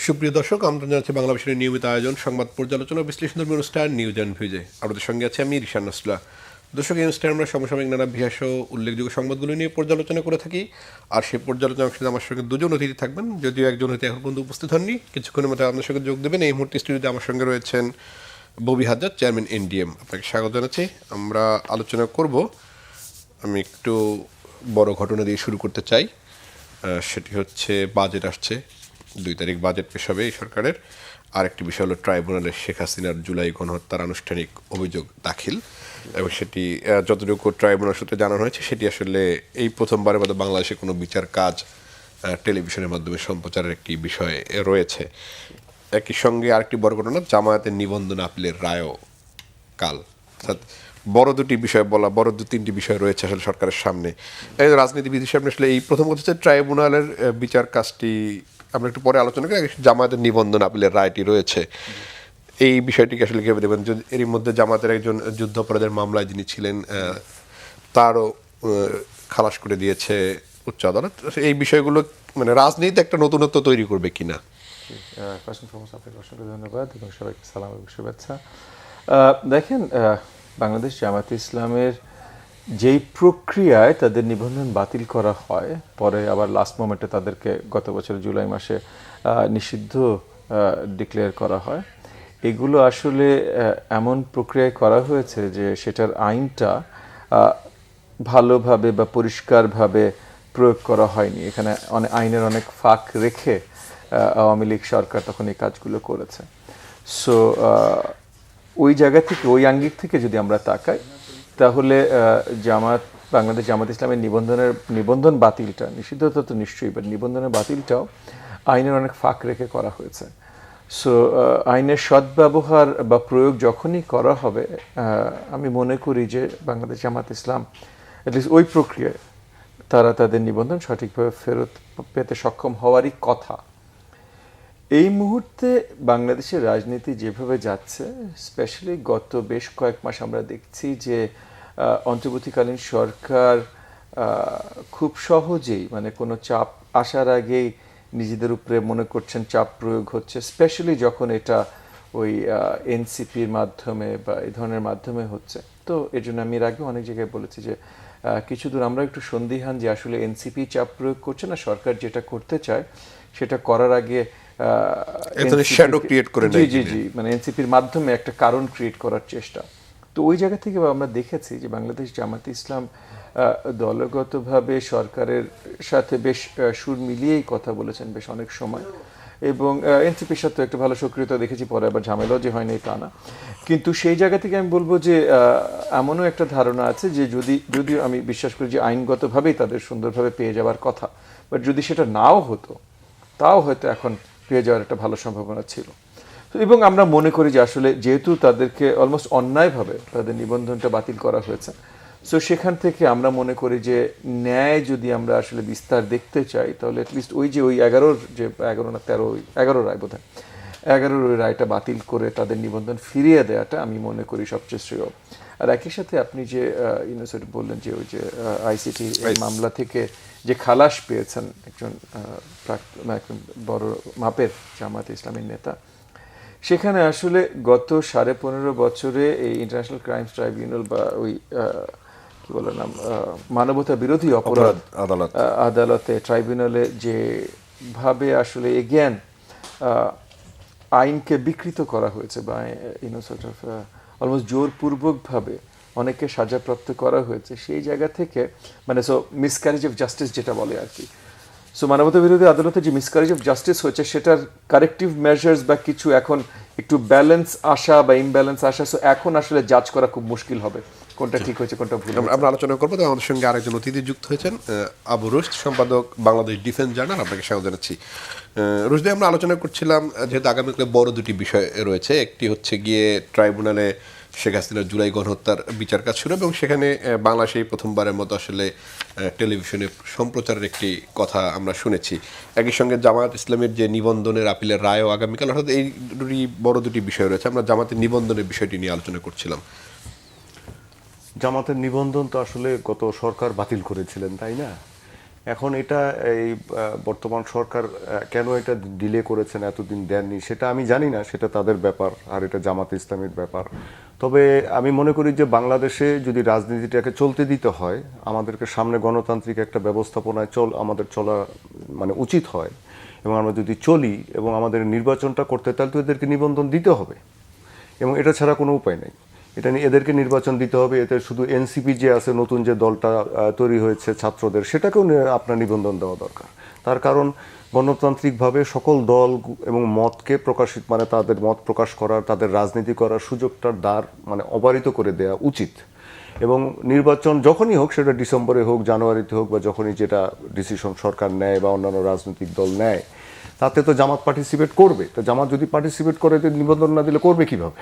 সুপ্রিয় দর্শক, আমন্ত্রণ জানাচ্ছি বাংলা ভাষার নিয়মিত আয়োজন সংবাদ পর্যালোচনা ও বিশ্লেষণধর্মী অনুষ্ঠান নিউজ অ্যান্ড ভিউজে। আপনাদের সঙ্গে আছে আমি রিশান নাসলা। দর্শক, এই অনুষ্ঠানে আমরা সমসাময়িক নানা বিহাস ও উল্লেখযোগ্য সংবাদগুলো নিয়ে পর্যালোচনা করে থাকি। আর সেই পর্যালোচনা অংশে আমার সঙ্গে দুজন অতিথি থাকবেন, যদিও একজন অতিথি এখন পর্যন্ত উপস্থিত হননি, কিছুক্ষণের মধ্যে আপনার সঙ্গে যোগ দেবেন। এই মুহূর্তে স্টুডিওতে আমার সঙ্গে রয়েছেন ববি হাজজাদ, চেয়ারম্যান এনডিএম। আপনাকে স্বাগত জানাচ্ছি। আমরা আলোচনা করব, আমি একটু বড় ঘটনা দিয়ে শুরু করতে চাই। সেটি হচ্ছে বাজেট আসছে, 2 তারিখ বাজেট পেশ হবে এই সরকারের। আরেকটি বিষয় হলো ট্রাইব্যুনালে শেখ হাসিনার জুলাই গণহত্যার আনুষ্ঠানিক অভিযোগ দাখিল, এবং সেটি যতটুকু ট্রাইব্যুনাল সূত্রে জানানো হয়েছে সেটি আসলে এই প্রথমবারের মতো বাংলাদেশে কোনো বিচার কাজ টেলিভিশনের মাধ্যমে সম্প্রচারের একটি বিষয় রয়েছে। একই সঙ্গে আরেকটি বড় ঘটনা, জামায়াতের নিবন্ধন আপিলের রায়ও কাল। অর্থাৎ বড় 3টি বিষয় রয়েছে আসলে সরকারের সামনে। এই রাজনীতিবিদ হিসাবে আসলে এই প্রথম কথা হচ্ছে ট্রাইব্যুনালের বিচার কাজটি আমরা একটু পরে আলোচনা করি। জামায়াতের নিবন্ধন আপিলের রায়টি রয়েছে, এই বিষয়টিকে আসলে কীভাবে দেবেন? এরই মধ্যে জামায়াতের একজন যুদ্ধাপরাধের মামলায় যিনি ছিলেন, তারও খালাস করে দিয়েছে উচ্চ আদালত। এই বিষয়গুলো মানে রাজনীতি একটা নতুনত্ব তৈরি করবে কিনা? আপনাকে অসংখ্য ধন্যবাদ এবং সবাইকে সালাম এবং শুভেচ্ছা। দেখেন, বাংলাদেশ জামায়াতে ইসলামের যেই প্রক্রিয়ায় তাদের নিবন্ধন বাতিল করা হয়, পরে আবার লাস্ট মোমেন্টে তাদেরকে গত বছর জুলাই মাসে নিষিদ্ধ ডিক্লেয়ার করা হয়, এগুলো আসলে এমন প্রক্রিয়ায় করা হয়েছে যে সেটার আইনটা ভালোভাবে বা পরিষ্কারভাবে প্রয়োগ করা হয়নি। এখানে আইনের অনেক ফাঁক রেখে আওয়ামী লীগ সরকার তখন এই কাজগুলো করেছে। সো ওই জায়গা থেকে, ওই আঙ্গিক থেকে যদি আমরা তাকাই, তাহলে বাংলাদেশ জামাত ইসলামের নিবন্ধন বাতিলটা নিষিদ্ধতা তো নিশ্চয়ই, বাট নিবন্ধনের বাতিলটাও আইনের অনেক ফাঁক রেখে করা হয়েছে। সো আইনের সদ্ব্যবহার বা প্রয়োগ যখনই করা হবে, আমি মনে করি যে বাংলাদেশ জামাত ইসলাম অ্যাটলিস্ট ওই প্রক্রিয়ায় তারা তাদের নিবন্ধন সঠিকভাবে ফেরত পেতে সক্ষম হওয়ারই কথা। এই মুহূর্তে বাংলাদেশের রাজনীতি যেভাবে যাচ্ছে, স্পেশালি গত বেশ কয়েক মাস আমরা দেখছি যে অন্তর্বর্তীকালীন সরকার খুব সহজেই, মানে কোনো চাপ আসার আগেই নিজেদের উপরে মনে করছেন চাপ প্রয়োগ হচ্ছে, স্পেশালি যখন এটা ওই এনসিপির মাধ্যমে বা এই ধরনের মাধ্যমে হচ্ছে। তো এর জন্য আমি এর আগে অনেক জায়গায় বলেছি যে কিছু দূর আমরা একটু সন্দিহান যে আসলে এনসিপি চাপ প্রয়োগ করছে না, সরকার যেটা করতে চায় সেটা করার আগে মানে এনসিপির মাধ্যমে একটা কারণ ক্রিয়েট করার চেষ্টা। তো ওই জায়গা থেকে আমরা দেখেছি যে বাংলাদেশ জামাতে ইসলাম দলগতভাবে সরকারের সাথে বেশ সুর মিলিয়েই কথা বলেছেন বেশ অনেক সময়, এবং এনসিপির সাথে একটা ভালো সক্রিয়তা দেখেছি, পরে আবার ঝামেলাও যে হয়নি তা না। কিন্তু সেই জায়গা থেকে আমি বলবো যে এমনও একটা ধারণা আছে যে যদি আমি বিশ্বাস করি যে আইনগতভাবেই তাদের সুন্দরভাবে পেয়ে যাওয়ার কথা, বাট যদি সেটা নাও হতো, তাও হয়তো এখন পেয়ে যাওয়ার একটা ভালো সম্ভাবনা ছিল। এবং আমরা মনে করি যে আসলে যেহেতু তাদেরকে অলমোস্ট অন্যায়ভাবে তাদের নিবন্ধনটা বাতিল করা হয়েছে, সো সেখান থেকে আমরা মনে করি যে ন্যায় যদি আমরা আসলে বিস্তার দেখতে চাই, তাহলে অ্যাটলিস্ট ওই 11 না 13 রায় বোধ হয়, 11 ওই রায়টা বাতিল করে তাদের নিবন্ধন ফিরিয়ে দেওয়াটা আমি মনে করি সবচেয়ে শ্রেয়। আর একই সাথে আপনি যে ইউনিভার্সিটি বললেন যে ওই যে আইসিটি মামলা থেকে যে খালাস পেয়েছেন একজন বড় মাপের জামায়াতে ইসলামের নেতা, সেখানে আসলে গত 15.5 বছরে এই ইন্টারন্যাশনাল ক্রাইমস ট্রাইব্যুনাল বা ওই কি বলে নাম, মানবতা বিরোধী অপরাধ আদালতে, ট্রাইব্যুনালে যেভাবে আসলে এগেন আইনকে বিকৃত করা হয়েছে বা অলমোস্ট জোরপূর্বকভাবে অনেককে সাজাপ্রাপ্ত করা হয়েছে, সেই জায়গা থেকে মানে মিসক্যারেজ অফ জাস্টিস যেটা বলে আর কি। সো মানবতা বিরোধী আদালতে যে মিসক্যারেজ অফ জাস্টিস হয়েছে, সেটার কারেক্টিভ মেজার্স বা কিছু এখন একটু ব্যালেন্স আসা বা ইমব্যালেন্স আসা, সো এখন আসলে জাজ করা খুব মুশকিল হবে কোনটা ঠিক হয়েছে কোনটা ভুল। আমরা আলোচনা করবো। তো আমাদের সঙ্গে আরেকজন অতিথি যুক্ত হয়েছেন, আবু রুশদ, সম্পাদক বাংলাদেশ ডিফেন্স জার্নাল। আপনাকে স্বাগত জানাচ্ছি। রুশদে, আমরা আলোচনা করছিলাম যেহেতু আগামীকালে বড় 2টি বিষয় রয়েছে। একটি হচ্ছে গিয়ে ট্রাইব্যুনালে শেখ হাসিনার জুলাই গণহত্যার বিচার কাজ শুরু, এবং সেখানে বাংলাদেশে প্রথমবারের মতো আসলে টেলিভিশনে সম্প্রচারের একটি কথা আমরা শুনেছি। একই সঙ্গে জামায়াত ইসলামের যে নিবন্ধনের আপিলের রায়ও আগামীকাল। অর্থাৎ এই বড় 2টি বিষয় রয়েছে। আমরা জামাতের নিবন্ধনের বিষয়টি নিয়ে আলোচনা করছিলাম। জামাতের নিবন্ধন তো আসলে গত সরকার বাতিল করেছিলেন, তাই না? এখন এটা এই বর্তমান সরকার কেন এটা ডিলে করেছেন, এতদিন দেননি, সেটা আমি জানি না, সেটা তাদের ব্যাপার, আর এটা জামাত ইসলামীর ব্যাপার। তবে আমি মনে করি যে বাংলাদেশে যদি রাজনীতিটাকে চলতে দিতে হয়, আমাদেরকে সামনে গণতান্ত্রিক একটা ব্যবস্থাপনায় আমাদের চলা মানে উচিত হয়, এবং আমরা যদি চলি এবং আমাদের নির্বাচনটা করতে, তাহলে তো এদেরকে নিবন্ধন দিতে হবে, এবং এটা ছাড়া কোনো উপায় নেই। এটা নিয়ে এদেরকে নির্বাচন দিতে হবে। এতে শুধু এনসিপি যে আছে, নতুন যে দলটা তৈরি হয়েছে ছাত্রদের, সেটাকেও আপনার নিবন্ধন দেওয়া দরকার। তার কারণ গণতান্ত্রিকভাবে সকল দল এবং মতকে প্রকাশিত মানে তাদের মত প্রকাশ করার, তাদের রাজনীতি করার সুযোগটার দ্বার মানে অবারিত করে দেওয়া উচিত। এবং নির্বাচন যখনই হোক, সেটা ডিসেম্বরে হোক, জানুয়ারিতে হোক, বা যখনই যেটা ডিসিশন সরকার নেয় বা অন্যান্য রাজনৈতিক দল নেয়, তাতে তো জামাত পার্টিসিপেট করবে। তো জামাত যদি পার্টিসিপেট করে, নিবন্ধন না দিলে করবে কিভাবে?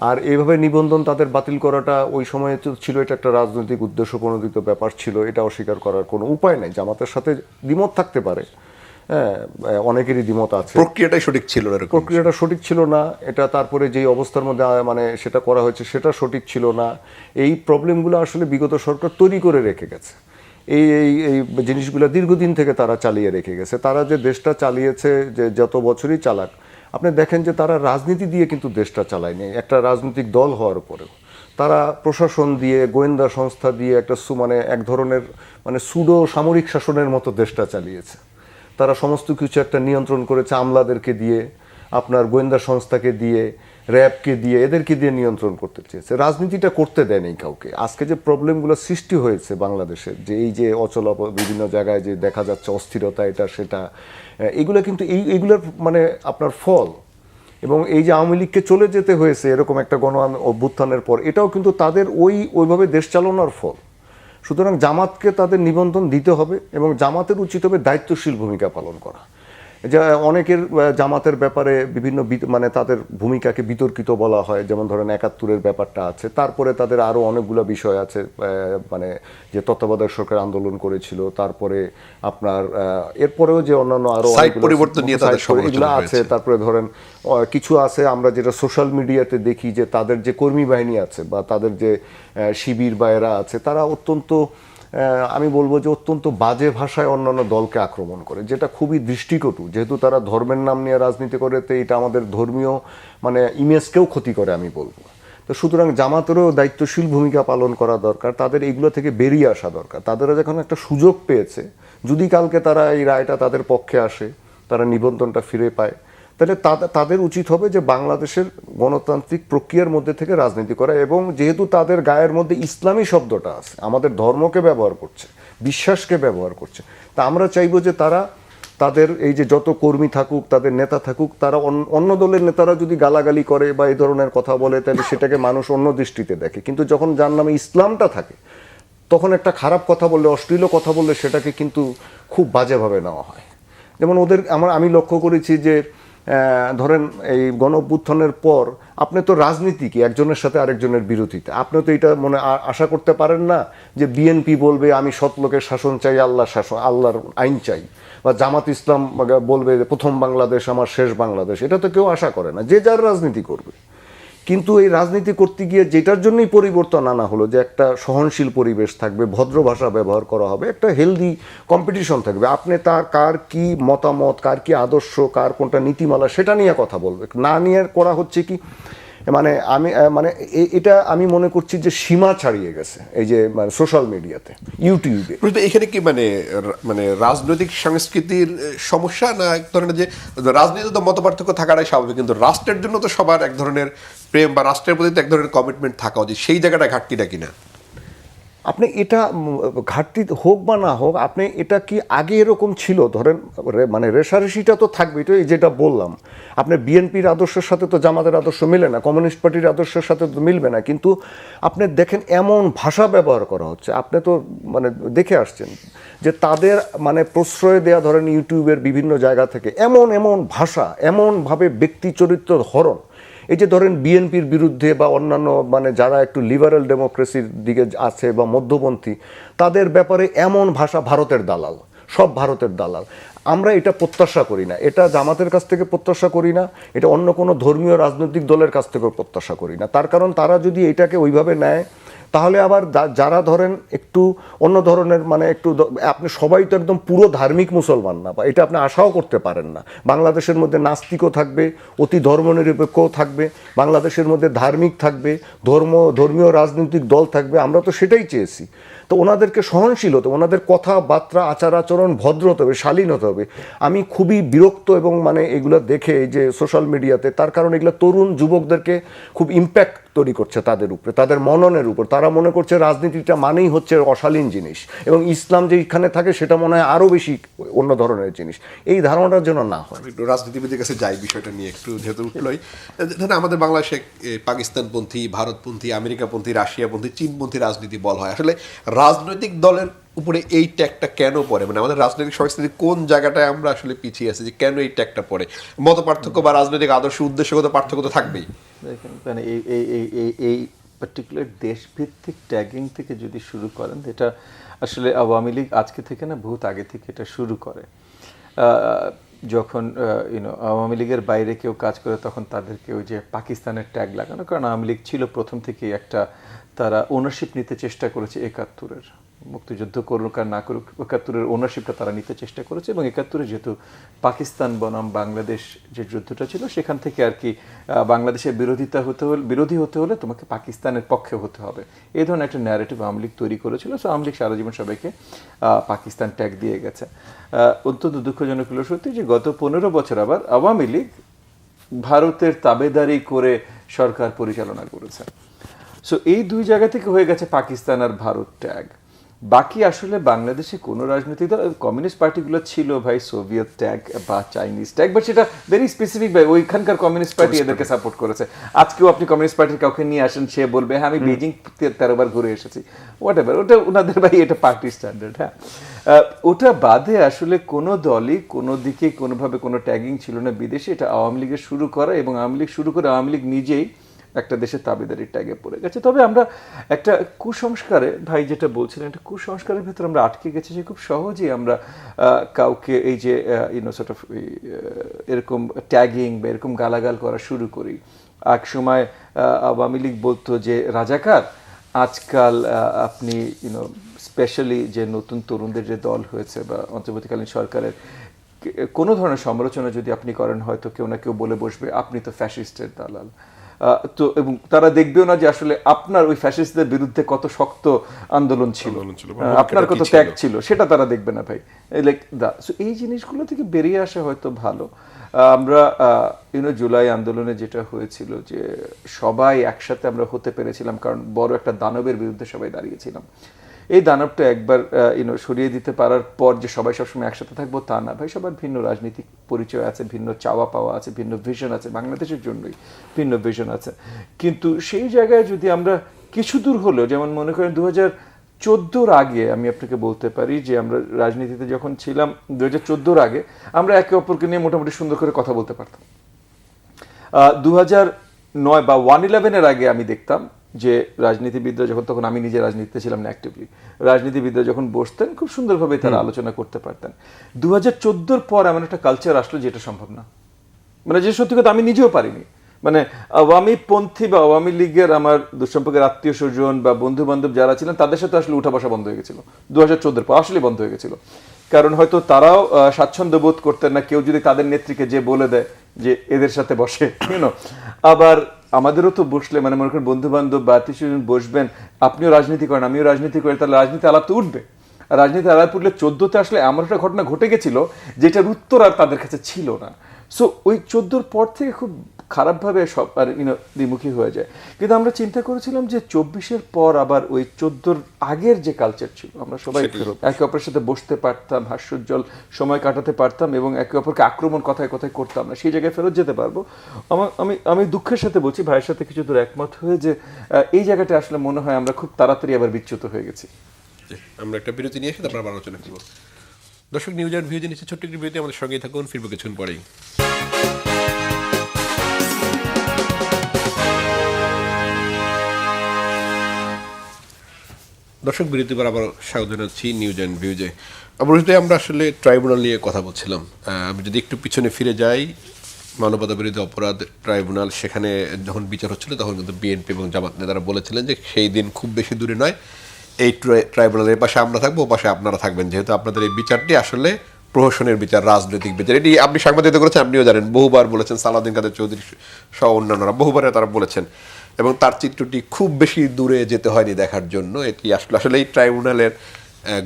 আর এইভাবে নিবন্ধন তাদের বাতিল করাটা ওই সময়ে তো ছিল, এটা একটা রাজনৈতিক উদ্দেশ্য প্রণোদিত ব্যাপার ছিল, এটা অস্বীকার করার কোনো উপায় নেই। জামাতের সাথে দ্বিমত থাকতে পারে, হ্যাঁ, অনেকেরই দ্বিমত আছে, প্রক্রিয়াটাই সঠিক ছিল না, প্রক্রিয়াটা সঠিক ছিল না এটা। তারপরে যেই অবস্থার মধ্যে মানে সেটা করা হয়েছে, সেটা সঠিক ছিল না। এই প্রবলেমগুলো আসলে বিগত সরকার তৈরি করে রেখে গেছে। এই এই এই জিনিসগুলো দীর্ঘদিন থেকে তারা চালিয়ে রেখে গেছে। তারা যে দেশটা চালিয়েছে, যে যত বছরই চালাক, আপনি দেখেন যে তারা রাজনীতি দিয়ে কিন্তু দেশটা চালায়নি। একটা রাজনৈতিক দল হওয়ার পরেও তারা প্রশাসন দিয়ে, গোয়েন্দা সংস্থা দিয়ে একটা মানে এক ধরনের মানে সুডো সামরিক শাসনের মতো দেশটা চালিয়েছে। তারা সমস্ত কিছু একটা নিয়ন্ত্রণ করেছে, আমলাদেরকে দিয়ে, আপনার গোয়েন্দা সংস্থাকে দিয়ে, র্যাবকে দিয়ে, এদেরকে দিয়ে নিয়ন্ত্রণ করতে চেয়েছে। রাজনীতিটা করতে দেয়নি কাউকে। আজকে যে প্রবলেমগুলো সৃষ্টি হয়েছে বাংলাদেশের, যে এই যে বিভিন্ন জায়গায় যে দেখা যাচ্ছে অস্থিরতা, এটা সেটা, এগুলো কিন্তু এইগুলোর মানে আপনার ফল। এবং এই যে আওয়ামী লীগকে চলে যেতে হয়েছে এরকম একটা অভ্যুত্থানের পর, এটাও কিন্তু তাদের ওইভাবে দেশ চালানোর ফল। সুতরাং জামাতকে তাদের নিবন্ধন দিতে হবে, এবং জামাতের উচিত হবে দায়িত্বশীল ভূমিকা পালন করা। যা অনেকের জামাতের ব্যাপারে বিভিন্ন মানে তাদের ভূমিকাকে বিতর্কিত বলা হয়, যেমন ধরেন ৭১-এর ব্যাপারটা আছে, তারপরে তাদের আরও অনেকগুলো বিষয় আছে, মানে যে তত্ত্বাবধায়ক সরকার আন্দোলন করেছিল, তারপরে আপনার এরপরেও যে অন্যান্য আরও পরিবর্তন নিয়ে তাদের এগুলো আছে। তারপরে ধরেন কিছু আছে আমরা যেটা সোশ্যাল মিডিয়াতে দেখি, যে তাদের যে কর্মী বাহিনী আছে বা তাদের যে শিবির বা এরা আছে, তারা অত্যন্ত আমি বলবো যে অত্যন্ত বাজে ভাষায় অন্যান্য দলকে আক্রমণ করে, যেটা খুবই দৃষ্টিকটু। যেহেতু তারা ধর্মের নাম নিয়ে রাজনীতি করে, তো এটা আমাদের ধর্মীয় মানে ইমেজকেও ক্ষতি করে আমি বলবো। তো সুতরাং জামাতেরও দায়িত্বশীল ভূমিকা পালন করা দরকার, তাদের এইগুলো থেকে বেরিয়ে আসা দরকার। তাদেরও যখন একটা সুযোগ পেয়েছে, যদি কালকে তারা এই রায়টা তাদের পক্ষে আসে, তারা নিবন্ধনটা ফিরে পায়, তাহলে তাদের উচিত হবে যে বাংলাদেশের গণতান্ত্রিক প্রক্রিয়ার মধ্যে থেকে রাজনীতি করা। এবং যেহেতু তাদের গায়ের মধ্যে ইসলামী শব্দটা আছে, আমাদের ধর্মকে ব্যবহার করছে, বিশ্বাসকে ব্যবহার করছে, তা আমরা চাইবো যে তারা তাদের এই যে যত কর্মী থাকুক, তাদের নেতা থাকুক, তারা অন্য দলের নেতারা যদি গালাগালি করে বা এই ধরনের কথা বলে, তাহলে সেটাকে মানুষ অন্য দৃষ্টিতে দেখে। কিন্তু যখন যার নামে ইসলামটা থাকে, তখন একটা খারাপ কথা বললে, অশ্লীল কথা বললে, সেটাকে কিন্তু খুব বাজেভাবে নেওয়া হয়। যেমন আমি লক্ষ্য করেছি যে ধরেন এই গণ-অভ্যুত্থানের পর আপনি তো রাজনীতি কি একজনের সাথে আরেকজনের বিরোধিতা, আপনি তো এটা আশা করতে পারেন না যে বিএনপি বলবে আমি সৎ লোকের শাসন চাই, আল্লাহর আইন চাই, বা জামাত ইসলাম বলবে প্রথম বাংলাদেশ আমার শেষ বাংলাদেশ। এটা তো কেউ আশা করে না, যে যার রাজনীতি করবে। কিন্তু এই রাজনীতি করতে গিয়ে যেটার জন্যই পরিবর্তন আনা হলো, যে একটা সহনশীল পরিবেশ থাকবে, ভদ্র ভাষা ব্যবহার করা হবে, একটা হেলদি কম্পিটিশন থাকবে, আপনি তার কার কি মতামত, কার কি আদর্শ, কার কোনটা নীতিমালা, সেটা নিয়ে কথা বলবে, না নিয়ে করা হচ্ছে কি মানে এটা আমি মনে করছি যে সীমা ছাড়িয়ে গেছে এই যে মানে সোশ্যাল মিডিয়াতে, ইউটিউবে। এখানে কি মানে রাজনৈতিক সংস্কৃতির সমস্যা, না এক ধরনের যে রাজনীতিতে তো মতপার্থক্য থাকাটাই স্বাভাবিক, কিন্তু রাষ্ট্রের জন্য তো সবার এক ধরনের প্রেম বা রাষ্ট্রের প্রতি এক ধরনের কমিটমেন্ট থাকা উচিত, সেই জায়গাটা ঘাটতিটা কিনা? আপনি এটা ঘাটতি হোক বা না হোক, আপনি এটা কি আগে এরকম ছিল? ধরেন মানে রেশারেশিটা তো থাকবে, এটাই যেটা বললাম। আপনার বিএনপির আদর্শের সাথে তো জামাতের আদর্শ মিলে না, কমিউনিস্ট পার্টির আদর্শের সাথে তো মিলবে না, কিন্তু আপনি দেখেন এমন ভাষা ব্যবহার করা হচ্ছে, আপনি তো মানে দেখে আসছেন যে তাদের মানে প্রশ্রয় দেয়া, ধরেন ইউটিউবের বিভিন্ন জায়গা থেকে এমন ভাষা, এমনভাবে ব্যক্তি চরিত্র হরণ। এই যে ধরেন বিএনপির বিরুদ্ধে বা অন্যান্য মানে যারা একটু লিবারেল ডেমোক্রেসির দিকে আছে বা মধ্যপন্থী, তাদের ব্যাপারে এমন ভাষা, ভারতের দালাল, সব ভারতের দালাল। আমরা এটা প্রত্যাশা করি না, এটা জামাতের কাছ থেকে প্রত্যাশা করি না, এটা অন্য কোনো ধর্মীয় রাজনৈতিক দলের কাছ থেকেও প্রত্যাশা করি না। তার কারণ তারা যদি এটাকে ওইভাবে নেয়, তাহলে আবার যারা ধরেন একটু অন্য ধরনের মানে একটু আপনি সবাই তো একদম পুরো ধার্মিক মুসলমান না, বা এটা আপনি আশাও করতে পারেন না। বাংলাদেশের মধ্যে নাস্তিকও থাকবে, অতি ধর্মনিরপেক্ষও থাকবে, বাংলাদেশের মধ্যে ধার্মিক থাকবে, ধর্মীয় রাজনৈতিক দল থাকবে। আমরা তো সেটাই চেয়েছি। তো ওনাদেরকে সহনশীল হতে, ওনাদের কথাবার্তা আচার আচরণ ভদ্র হতে হবে, শালীন হতে হবে। আমি খুবই বিরক্ত এবং মানে এগুলো দেখে এই যে সোশ্যাল মিডিয়াতে, তার কারণ এগুলো তরুণ যুবকদেরকে খুব ইম্প্যাক্ট তৈরি করছে তাদের উপরে, তাদের মননের উপর। তারা মনে করছে রাজনীতিটা মানেই হচ্ছে অশালীন জিনিস, এবং ইসলাম যে এখানে থাকে সেটা মনে হয় আরও বেশি অন্য ধরনের জিনিস। এই ধারণাটার জন্য না হয়। একটু রাজনীতিবিদের কাছে যাই বিষয়টা নিয়ে, একটু যেহেতু উঠলোই, ধরেন আমাদের বাংলাদেশে পাকিস্তানপন্থী, ভারতপন্থী, আমেরিকাপন্থী, রাশিয়াপন্থী, চীনপন্থী রাজনীতি বলা হয়। আসলে রাজনৈতিক দলের উপরে এই ট্যাগটা কেন পড়ে? মানে আমাদের রাজনৈতিক সংস্কৃতি কোন জায়গাটায় আমরা আসলে পিছিয়ে আছি যে কেন এই ট্যাগটা পড়ে? মত পার্থক্য বা রাজনৈতিক আদর্শ উদ্দেশ্যগত পার্থক্য তো থাকবেই। দেখেন, মানে এই পার্টিকুলার দেশভিত্তিক ট্যাগিং থেকে যদি শুরু করেন, এটা আসলে আওয়ামী লীগ আজকে থেকে না, বহুত আগে থেকে এটা শুরু করে। যখন আওয়ামী লীগের বাইরে কেউ কাজ করে, তখন তাদেরকে ওই যে পাকিস্তানের ট্যাগ লাগানো, কারণ আওয়ামী লীগ ছিল প্রথম থেকেই একটা, তারা ওনারশিপ নিতে চেষ্টা করেছে ৭১-এর, মুক্তিযুদ্ধ করুক আর না করুক ৭১-এর ওনারশিপটা তারা নিতে চেষ্টা করেছে। এবং ৭১-এ যেহেতু পাকিস্তান বনাম বাংলাদেশ যে যুদ্ধটা ছিল, সেখান থেকে আর কি বাংলাদেশের বিরোধী হতে হলে তোমাকে পাকিস্তানের পক্ষে হতে হবে, এই ধরনের একটা ন্যারেটিভ আওয়ামী লীগ তৈরি করেছিল। সো আওয়ামী লীগ সারা জীবন সবাইকে পাকিস্তান ট্যাগ দিয়ে গেছে। অত্যন্ত দুঃখজনক হলো সত্যি যে গত 15 বছর আবার আওয়ামী লীগ ভারতের তাবেদারি করে সরকার পরিচালনা করেছে। সো এই দুই জায়গা থেকে হয়ে গেছে পাকিস্তান আর ভারত ট্যাগ। বাকি আসলে বাংলাদেশে কোনো রাজনৈতিক দল, কমিউনিস্ট পার্টিগুলো ছিল ভাই সোভিয়েত ট্যাগ বা চাইনিজ ট্যাগ, বাট সেটা ভেরি স্পেসিফিক ভাই, ওইখানকার কমিউনিস্ট পার্টি এদেরকে সাপোর্ট করেছে। আজকেও আপনি কমিউনিস্ট পার্টির কাউকে নিয়ে আসেন, সে বলবে হ্যাঁ আমি বেজিং 13 বার ঘুরে এসেছি, হোয়াট এভার, ওটা ওনাদের ভাই এটা পার্টি স্ট্যান্ডার্ড। হ্যাঁ, ওটা বাদে আসলে কোনো দলই কোনো দিকে কোনোভাবে কোনো ট্যাগিং ছিল না বিদেশে। এটা আওয়ামী লীগের শুরু করা, এবং আওয়ামী লীগ শুরু করে আওয়ামী লীগ নিজেই একটা দেশের তাবেদারির ট্যাগে পড়ে গেছে। তবে আমরা একটা কুসংস্কারে, ভাই যেটা বলছিলেন, একটা কুসংস্কারের ভেতরে আমরা আটকে গেছি যে খুব সহজেই আমরা কাউকে এই যে সর্ট অফ এরকম ট্যাগিং বা এরকম গালাগাল করা শুরু করি। এক সময় আওয়ামী লীগ বলতো যে রাজাকার, আজকাল আপনি স্পেশালি যে নতুন তরুণদের যে দল হয়েছে বা অন্তর্বর্তীকালীন সরকারের কোনো ধরনের সমালোচনা যদি আপনি করেন, হয়তো কেউ না কেউ বলে বসবে আপনি তো ফ্যাসিস্টের দালাল। তো এবং তারা দেখবেও না যে আসলে আপনার ওই ফ্যাসিস্টদের বিরুদ্ধে কত শক্ত আন্দোলন ছিল, আপনার কত ত্যাগ ছিল, সেটা তারা দেখবে না ভাই। লাইক সো এই জিনিসগুলো থেকে বেরিয়ে আসা হয়তো ভালো। আমরা জুলাই আন্দোলনে যেটা হয়েছিল যে সবাই একসাথে আমরা হতে পেরেছিলাম, কারণ বড় একটা দানবের বিরুদ্ধে সবাই দাঁড়িয়েছিলাম। এই দানবটা একবার সরিয়ে দিতে পারার পর যে সবাই সবসময় একসাথে থাকবো তা না ভাই। সবার ভিন্ন রাজনৈতিক পরিচয় আছে, ভিন্ন চাওয়া পাওয়া আছে, ভিন্ন ভিশন আছে, বাংলাদেশের জন্যই ভিন্ন ভিশন আছে। কিন্তু সেই জায়গায় যদি আমরা কিছু দূর হলেও, যেমন মনে করেন 2014-র আগে আমি আপনাকে বলতে পারি যে আমরা রাজনীতিতে যখন ছিলাম 2014-র আগে আমরা একে অপরকে নিয়ে মোটামুটি সুন্দর করে কথা বলতে পারতাম। 2009 বা 1/11-এর আগে আমি দেখতাম যে রাজনীতিবিদরা যখন, তখন আমি নিজে রাজনীতিতে ছিলাম না অ্যাক্টিভলি, রাজনীতিবিদরা যখন বসতেন খুব সুন্দরভাবে তারা আলোচনা করতে পারতেন। 2014-র পর এমন একটা কালচার আসলো যেটা সম্ভব না, মানে যে সত্যি কথা আমি নিজেও পারিনি। মানে আওয়ামী পন্থী বা আওয়ামী লীগের আমার দুঃসম্পর্কের আত্মীয় স্বজন বা বন্ধু বান্ধব যারা ছিলেন, তাদের সাথে আসলে উঠা বসা বন্ধ হয়ে গেছিল 2014-এর পর, আসলে বন্ধ হয়ে গেছিল। কারণ হয়তো তারাও স্বাচ্ছন্দ্য বোধ করতেন না কেউ যদি তাদের নেত্রীকে যে বলে দেয় যে এদের সাথে বসে, আবার আমাদেরও তো বসলে, মানে মনে করেন বন্ধু বান্ধব বা আত্মীয় স্বজন বসবেন, আপনিও রাজনীতি করেন আমিও রাজনীতি করি, তাহলে রাজনীতি আলাপ তো উঠবে। আর রাজনীতি আলাপ উঠলে 14-তে আসলে এমন একটা ঘটনা ঘটে গেছিল যেটার উত্তর আর তাদের কাছে ছিল না। সো ওই 14-র পর থেকে খুব খারাপভাবে সব আর দ্বিমুখী হয়ে যায়। কিন্তু আমরা চিন্তা করেছিলাম যে 24-এর পর আবার ওই 14-র আগের যে কালচার ছিল, আমরা সবাই একে অপরের সাথে বসতে পারতাম, হাস্যোজ্জ্বল সময় কাটাতে পারতাম এবং একে অপরকে আক্রমণ কথায় কথায় করতাম না, সেই জায়গায় ফেরত যেতে পারবো। আমি দুঃখের সাথে বলছি, ভাইয়ের সাথে কিছু দূর একমত হয়ে, যে এই জায়গাটা আসলে মনে হয় আমরা খুব তাড়াতাড়ি আবার বিচ্যুত হয়ে গেছি। আমরা একটা বিরতি নিয়ে এসে তারপর আবার আলোচনা করব। দর্শক, নিউজ অ্যান্ড ভিউজে নিচ্ছে ছোট্ট একটি বিরতি, আমাদের সঙ্গেই থাকুন, ফিরবো কিছুক্ষণ পরেই। দর্শক, বিরতি পর আবার স্বাগত জানাচ্ছি নিউজ অ্যান্ড ভিউজে। অবশ্যই আমরা আসলে ট্রাইব্যুনাল নিয়ে কথা বলছিলাম। আমি যদি একটু পিছনে ফিরে যাই, মানবতা বিরোধী অপরাধ ট্রাইব্যুনাল, সেখানে যখন বিচার হচ্ছিল তখন কিন্তু বিএনপি এবং জামাত নেতারা বলেছিলেন যে সেই দিন খুব বেশি দূরে নয়, এই ট্রাইব্যুনালের পাশে আমরা থাকবো, ও পাশে আপনারা থাকবেন, যেহেতু আপনাদের এই বিচারটি আসলে প্রহসনের বিচার, রাজনৈতিক বিচার। এটি আপনি সাংবাদিকতা করেছেন, আপনিও জানেন, বহুবার বলেছেন, সালাউদ্দিন কাদের চৌধুরী সহ অন্যান্যরা বহুবার তারা বলেছেন, এবং তার চিত্রটি খুব বেশি দূরে যেতে হয়নি দেখার জন্য। এটি আসলে এই ট্রাইব্যুনালের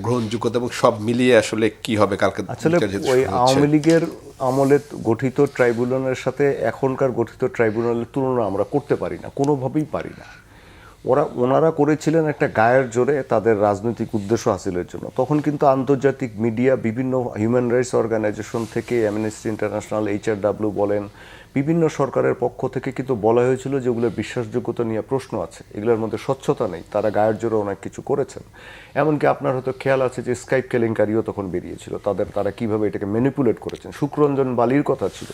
গ্রহণযোগ্যতা এবং সব মিলিয়ে আসলে কি হবে কালকে আসলে বিচার যেহেতু ওই শুরু হচ্ছে। আওয়ামী লীগের আমলে গঠিত ট্রাইব্যুনালের সাথে এখনকার গঠিত ট্রাইব্যুনালের তুলনা আমরা করতে পারি না, কোনোভাবেই পারি না। ওনারা করেছিলেন একটা গায়ের জোরে তাদের রাজনৈতিক উদ্দেশ্য হাসিলের জন্য। তখন কিন্তু আন্তর্জাতিক মিডিয়া, বিভিন্ন হিউম্যান রাইটস অর্গানাইজেশন থেকে অ্যামনেস্টি ইন্টারন্যাশনাল, HRW বলেন, বিভিন্ন সরকারের পক্ষ থেকে কিন্তু বলা হয়েছিল যে এগুলোর বিশ্বাসযোগ্যতা নিয়ে প্রশ্ন আছে, এগুলোর মধ্যে স্বচ্ছতা নেই। তারা গায়ের জোরে অনেক কিছু করেছেন। এমনকি আপনার হয়তো খেয়াল আছে যে স্কাইপ কেলেঙ্কারিও তখন বেরিয়েছিল, তারা কিভাবে এটাকে ম্যানিপুলেট করেছেন। সুখরঞ্জন বালির কথা ছিল,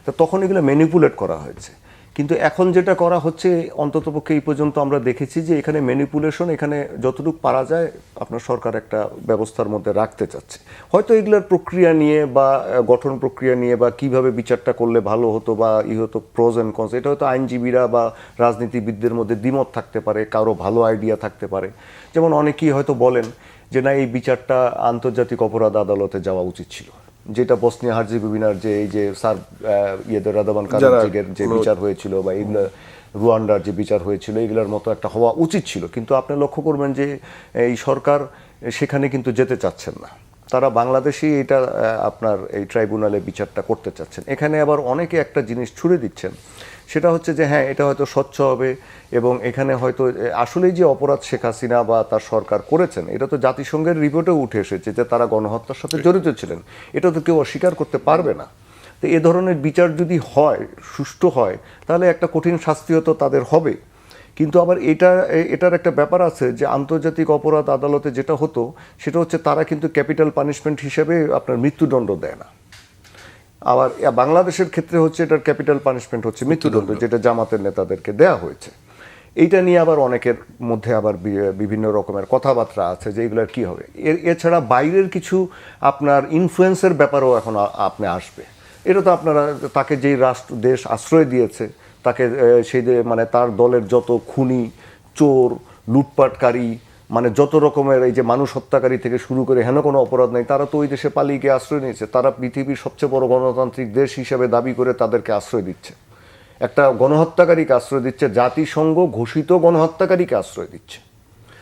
তো তখন এগুলো ম্যানিপুলেট করা হয়েছে। কিন্তু এখন যেটা করা হচ্ছে, অন্ততপক্ষে এই পর্যন্ত আমরা দেখেছি যে এখানে ম্যানিপুলেশন, এখানে যতটুকু পারা যায় আপনার সরকার একটা ব্যবস্থার মধ্যে রাখতে চাচ্ছে। হয়তো এগুলোর প্রক্রিয়া নিয়ে বা গঠন প্রক্রিয়া নিয়ে বা কিভাবে বিচারটা করলে ভালো হতো বা হতো প্রোজ অ্যান্ড কনস, এটা হয়তো আইনজীবীরা বা রাজনীতিবিদদের মধ্যে দ্বিমত থাকতে পারে, কারো ভালো আইডিয়া থাকতে পারে। যেমন অনেকেই হয়তো বলেন যে না, এই বিচারটা আন্তর্জাতিক অপরাধ আদালতে যাওয়া উচিত ছিল, যেটা বসনিয়া হার্জেগোভিনার যে এই যে রাদোভান কারাজিচের যে বিচার হয়েছিল বা এইগুলো রুয়ান্ডার যে বিচার হয়েছিল, এগুলোর মতো একটা হওয়া উচিত ছিল। কিন্তু আপনি লক্ষ্য করবেন যে এই সরকার সেখানে কিন্তু যেতে চাচ্ছেন না। তারা বাংলাদেশেই এটা আপনার এই ট্রাইব্যুনালে বিচারটা করতে চাচ্ছেন। এখানে আবার অনেকে একটা জিনিস ছুড়ে দিচ্ছেন, সেটা হচ্ছে যে হ্যাঁ, এটা হয়তো স্বচ্ছ হবে এবং এখানে হয়তো আসলেই যে অপরাধ শেখ হাসিনা বা তার সরকার করেছেন, এটা তো জাতিসংঘের রিপোর্টেও উঠে এসেছে যে তারা গণহত্যার সাথে জড়িত ছিলেন। এটা তো কেউ অস্বীকার করতে পারবে না। তো এ ধরনের বিচার যদি হয়, সুষ্ঠু হয়, তাহলে একটা কঠিন শাস্তি হতো তাদের হবে। কিন্তু আবার এটার একটা ব্যাপার আছে যে আন্তর্জাতিক অপরাধ আদালতে যেটা হতো সেটা হচ্ছে তারা কিন্তু ক্যাপিটাল পানিশমেন্ট হিসেবে আপনার মৃত্যুদণ্ড দেয় না। আবার বাংলাদেশের ক্ষেত্রে হচ্ছে এটার ক্যাপিটাল পানিশমেন্ট হচ্ছে মৃত্যুদণ্ড, যেটা জামাতের নেতাদেরকে দেয়া হয়েছে। এইটা নিয়ে আবার অনেকের মধ্যে আবার বিভিন্ন রকমের কথাবার্তা আছে যে এগুলোর কী হবে। এছাড়া বাইরের কিছু আপনার ইনফ্লুয়েন্সের ব্যাপারেও এখন আপনি আসবে। এটা তো আপনারা তাকে যেই দেশ আশ্রয় দিয়েছে, তাকে সেই মানে তার দলের যত খুনি, চোর, লুটপাটকারী, মানে যত রকমের এই যে মানুষ হত্যাকারী থেকে শুরু করে হেন কোনো অপরাধ নেই, তারা তো ওই দেশে পালিয়ে গিয়ে আশ্রয় নিয়েছে। তারা পৃথিবীর সবচেয়ে বড় গণতান্ত্রিক দেশ হিসেবে দাবি করে তাদেরকে আশ্রয় দিচ্ছে, একটা গণহত্যাকারীকে আশ্রয় দিচ্ছে, জাতিসংঘ ঘোষিত গণহত্যাকারীকে আশ্রয় দিচ্ছে।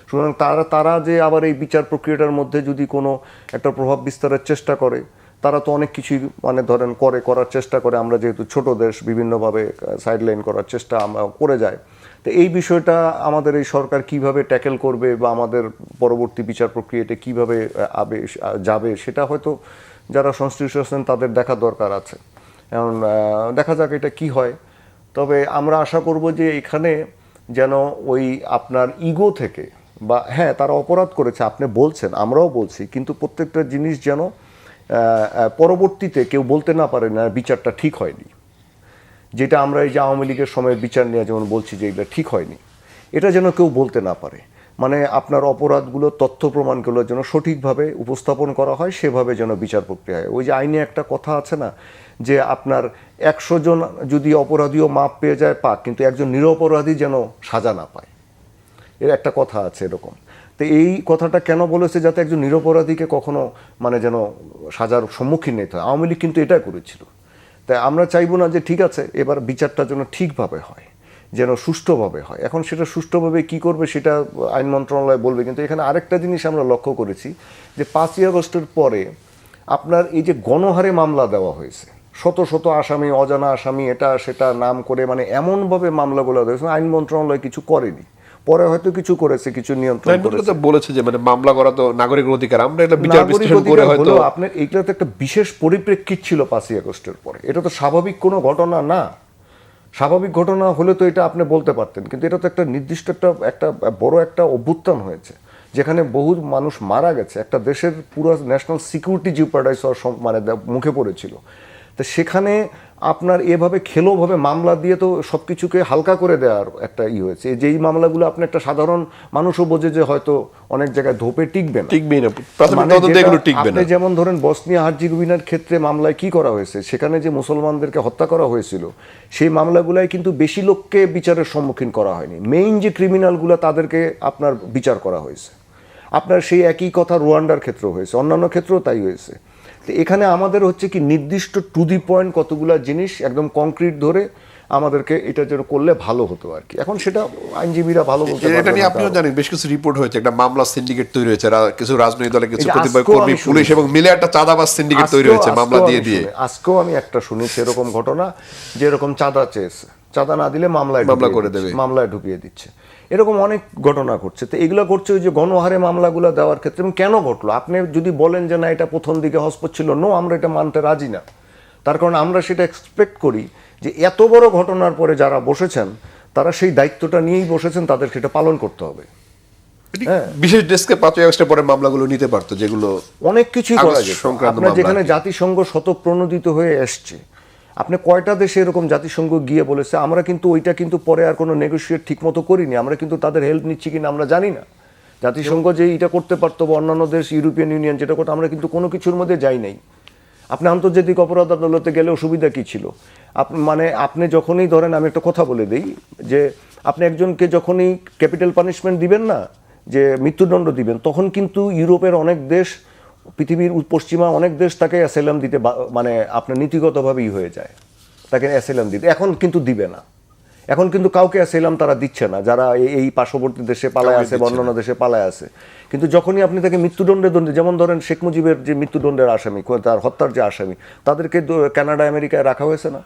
সুতরাং তারা যে আবার এই বিচার প্রক্রিয়াটার মধ্যে যদি কোনো একটা প্রভাব বিস্তারের চেষ্টা করে, তারা তো অনেক কিছুই মানে ধরেন করার চেষ্টা করে। আমরা যেহেতু ছোট দেশ, বিভিন্নভাবে সাইডলাইন করার চেষ্টা আমরা করে যাই। তো এই বিষয়টা আমাদের এই সরকার কিভাবে ট্যাকেল করবে বা আমাদের পরবর্তী বিচার প্রক্রিয়াটা কিভাবে যাবে, সেটা হয়তো যারা সংশ্লিষ্ট আছেন তাদের দেখা দরকার আছে। এখন দেখা যাক এটা কি হয়। তবে আমরা আশা করব যে এখানে যেন ওই আপনার ইগো থেকে বা হ্যাঁ তারা অপরাধ করেছে আপনি বলছেন, আমরাও বলছি, কিন্তু প্রত্যেকটা জিনিস যেন পরবর্তীতে কেউ বলতে না পারে না বিচারটা ঠিক হয়নি। যেটা আমরা এই যে আওয়ামী লীগের সময়ের বিচার নিয়ে যেমন বলছি যে এটা ঠিক হয়নি, এটা যেন কেউ বলতে না পারে। মানে আপনার অপরাধগুলো, তথ্য প্রমাণগুলো যেন সঠিকভাবে উপস্থাপন করা হয়, সেভাবে যেন বিচার প্রক্রিয়া হয়। ওই যে আইনে একটা কথা আছে না যে আপনার 100 জন যদি অপরাধীও মাপ পেয়ে যায় পাক, কিন্তু একজন নিরপরাধী যেন সাজা না পায়, এর একটা কথা আছে এরকম। তো এই কথাটা কেন বলেছে, যাতে একজন নিরপরাধীকে কখনো মানে যেন সাজার সম্মুখীন নিতে হয়। আওয়ামী লীগ কিন্তু এটা করেছিল। তাই আমরা চাইবো না যে ঠিক আছে এবার বিচারটা যেন ঠিকভাবে হয়, যেন সুষ্ঠুভাবে হয়। এখন সেটা সুষ্ঠুভাবে কি করবে সেটা আইন মন্ত্রণালয় বলবে। কিন্তু এখানে আরেকটা জিনিস আমরা লক্ষ্য করেছি যে 5ই আগস্টের পরে আপনার এই যে গণহারে মামলা দেওয়া হয়েছে, শত শত আসামি, অজানা আসামি, এটা সেটা নাম করে মানে এমনভাবে মামলাগুলো দিয়েছে, আইন মন্ত্রণালয় কিছু করেনি। পরে হয়তো কিছু করেছে, কিছু নিয়ন্ত্রণ করেছে। বলেছে যে মানে মামলা করা তো নাগরিক অধিকার, আমরা এটা বিচার বিশ্লেষণ করে হয়তো আপনার এইটা তো একটা বিশেষ পরিপ্রেক্ষিত ছিল 5ই আগস্টের পরে। এটা তো স্বাভাবিক কোনো ঘটনা না। স্বাভাবিক ঘটনা হলে তো এটা আপনি বলতে পারতেন, কিন্তু এটা তো একটা নির্দিষ্ট একটা বড় একটা অভ্যুত্থান হয়েছে, যেখানে বহু মানুষ মারা গেছে, একটা দেশের পুরো ন্যাশনাল সিকিউরিটি জিওপার্ডাইজ হওয়ার মানে মুখে পড়েছিল। তো সেখানে আপনার এভাবে খেলোভাবে মামলা দিয়ে তো সব কিছুকে হালকা করে দেওয়ার একটা হয়েছে। যেই মামলাগুলো আপনি একটা সাধারণ মানুষও বোঝে যে হয়তো অনেক জায়গায় ধোপে টিকবে না, টিকবেই না, প্রাথমিক মানে তদন্তে এগুলো টিকবে আপনি না। যেমন ধরেন বসনিয়া হার্জেগোভিনার ক্ষেত্রে মামলায় কি করা হয়েছে, সেখানে যে মুসলমানদেরকে হত্যা করা হয়েছিল সেই মামলাগুলাই কিন্তু বেশি লোককে বিচারের সম্মুখীন করা হয়নি। মেইন যে ক্রিমিনালগুলো তাদেরকে আপনার বিচার করা হয়েছে। আপনার সেই একই কথা রুয়ান্ডার ক্ষেত্রেও হয়েছে, অন্যান্য ক্ষেত্রেও তাই হয়েছে। তো এখানে আমাদের হচ্ছে কি নির্দিষ্ট টু দি পয়েন্ট কতগুলা জিনিস একদম কংক্রিট ধরে আমাদেরকে এটা যেন করলে ভালো হতো আর কি। এখন সেটা আইনজীবীরা ভালো বলতে এটা পারবে নিয়ে না, আপনিও তাও। জানেন বেশ কিছু রিপোর্ট হয়েছে, একটা মামলা সিন্ডিকেট তৈরি হয়েছে, কিছু রাজনৈতিক দলের কিছু এই যে কতিপয় আজকেও কর্মী, আমি পুলিশ শুনেছি। এবং মিলে একটা চাঁদাবাজ সিন্ডিকেট তৈরি হয়েছে মামলা দিয়ে দিয়ে। আজকেও আমি একটা শুনেছি এরকম ঘটনা, যে এরকম চাঁদা চেয়েছে, চাঁদা না দিলে মামলা করে দেবে। মামলায় ঢুকিয়ে দিচ্ছে। এরকম অনেক ঘটনা ঘটছে। তো এগুলো ঘটছে ওই যে গণহারে মামলাগুলো দেওয়ার ক্ষেত্রে। এবং কেন ঘটলো? আপনি যদি বলেন যে না এটা প্রথম দিকে হস্তক্ষেপ ছিল, নো, আমরা এটা মানতে রাজি না। তার কারণ আমরা সেটা এক্সপেক্ট করি যে এত বড় ঘটনার পরে যারা বসেছেন তারা সেই দায়িত্বটা নিয়েই বসেছেন, তাদেরকে এটা পালন করতে হবে। বিশেষ ডেস্কে 5ই আগস্টের পরে মামলাগুলো নিতে পারতো, যেগুলো অনেক কিছুই করা আগস্ট যেত। সংক্রান্ত আপনার মামলা যেখানে আর কি। জাতিসংঘ শতপ্রণোদিত হয়ে এসছে, আপনি কয়টা দেশে এরকম জাতিসংঘ গিয়ে বলেছে আমরা কিন্তু ওইটা কিন্তু পরে আর কোনো নেগোসিয়েট ঠিক মতো করিনি, আমরা কিন্তু তাদের হেল্প নিচ্ছি কিনা আমরা জানি না। জাতিসংঘ যে এটা করতে পারতো বা অন্যান্য দেশ, ইউরোপিয়ান ইউনিয়ন যেটা করতো, আমরা কিন্তু কোনো কিছুর মধ্যে যাই নাই। আপনি আন্তর্জাতিক অপরাধ আদালতে গেলে অসুবিধা কি ছিল? মানে আপনি যখনই ধরেন, আমি একটা কথা বলে দিই, যে আপনি একজনকে যখনই ক্যাপিটাল পানিশমেন্ট দিবেন না, যে মৃত্যুদণ্ড দিবেন, তখন কিন্তু ইউরোপের অনেক দেশ, পৃথিবীর পশ্চিমা অনেক দেশ তাকে অ্যাসাইলাম দিতে মানে আপনার নীতিগতভাবেই হয়ে যায় তাকে অ্যাসাইলাম দিতে। এখন কিন্তু দিবে না, এখন কিন্তু কাউকে অ্যাসাইলাম তারা দিচ্ছে না, যারা এই পার্শ্ববর্তী দেশে পালায় আছে বা অন্যান্য দেশে পালায় আছে। কিন্তু যখনই আপনি তাকে মৃত্যুদণ্ডে দণ্ডে, যেমন ধরেন শেখ মুজিবের যে মৃত্যুদণ্ডের আসামি, তার হত্যার যে আসামি, তাদেরকে কানাডা আমেরিকায় রাখা হয়েছে না?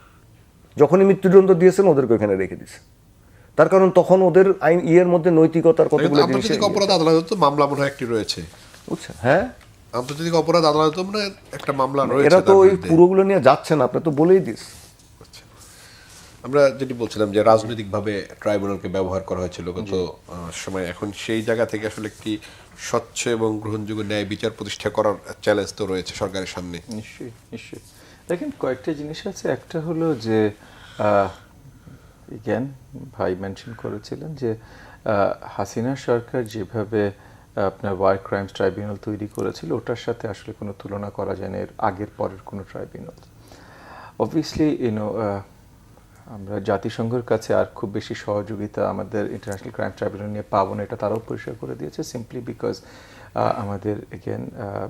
যখনই মৃত্যুদণ্ড দিয়েছেন ওদেরকে ওখানে রেখে দিয়েছে। তার কারণ তখন ওদের আইন ইয়ের মধ্যে নৈতিকতার কতগুলো জিনিস, আন্তর্জাতিক অপরাধ আদালত তো মামলা মনে হয় একটি রয়েছে। বুঝছেন? হ্যাঁ, আন্তর্জাতিক অপরাধ আদালত মনে হয় একটা মামলা রয়েছে। এরা তো তার ওই বিরুদ্ধে। পুরোগুলো নিয়ে যাচ্ছে না, আপনি তো বলেই দিস। আমরা যেটি বলছিলাম যে রাজনৈতিকভাবে ট্রাইব্যুনালকে ব্যবহার করা হয়েছিল গত সময়, এখন সেই জায়গা থেকে আসলে একটি স্বচ্ছ এবং গ্রহণযোগ্য ন্যায় বিচার প্রতিষ্ঠা করার চ্যালেঞ্জ তো রয়েছে সরকারের সামনে। নিশ্চয়ই নিশ্চয়ই। দেখেন, কয়েকটা জিনিস আছে। একটা হলো যে জ্ঞান ভাই মেনশন করেছিলেন যে হাসিনা সরকার যেভাবে আপনার ওয়ার ক্রাইমস ট্রাইব্যুনাল তৈরি করেছিল, ওটার সাথে আসলে কোনো তুলনা করা যায় না এর আগের পরের কোনো ট্রাইব্যুনাল। অবভিয়াসলি আমরা জাতিসংঘের কাছে আর খুব বেশি সহযোগিতা আমাদের ইন্টারন্যাশনাল ক্রাইম ট্রাইব্যুনাল নিয়ে পাবো না, এটা তারাও পরিষ্কার করে দিয়েছে, সিম্পলি বিকজ আমাদের এগেন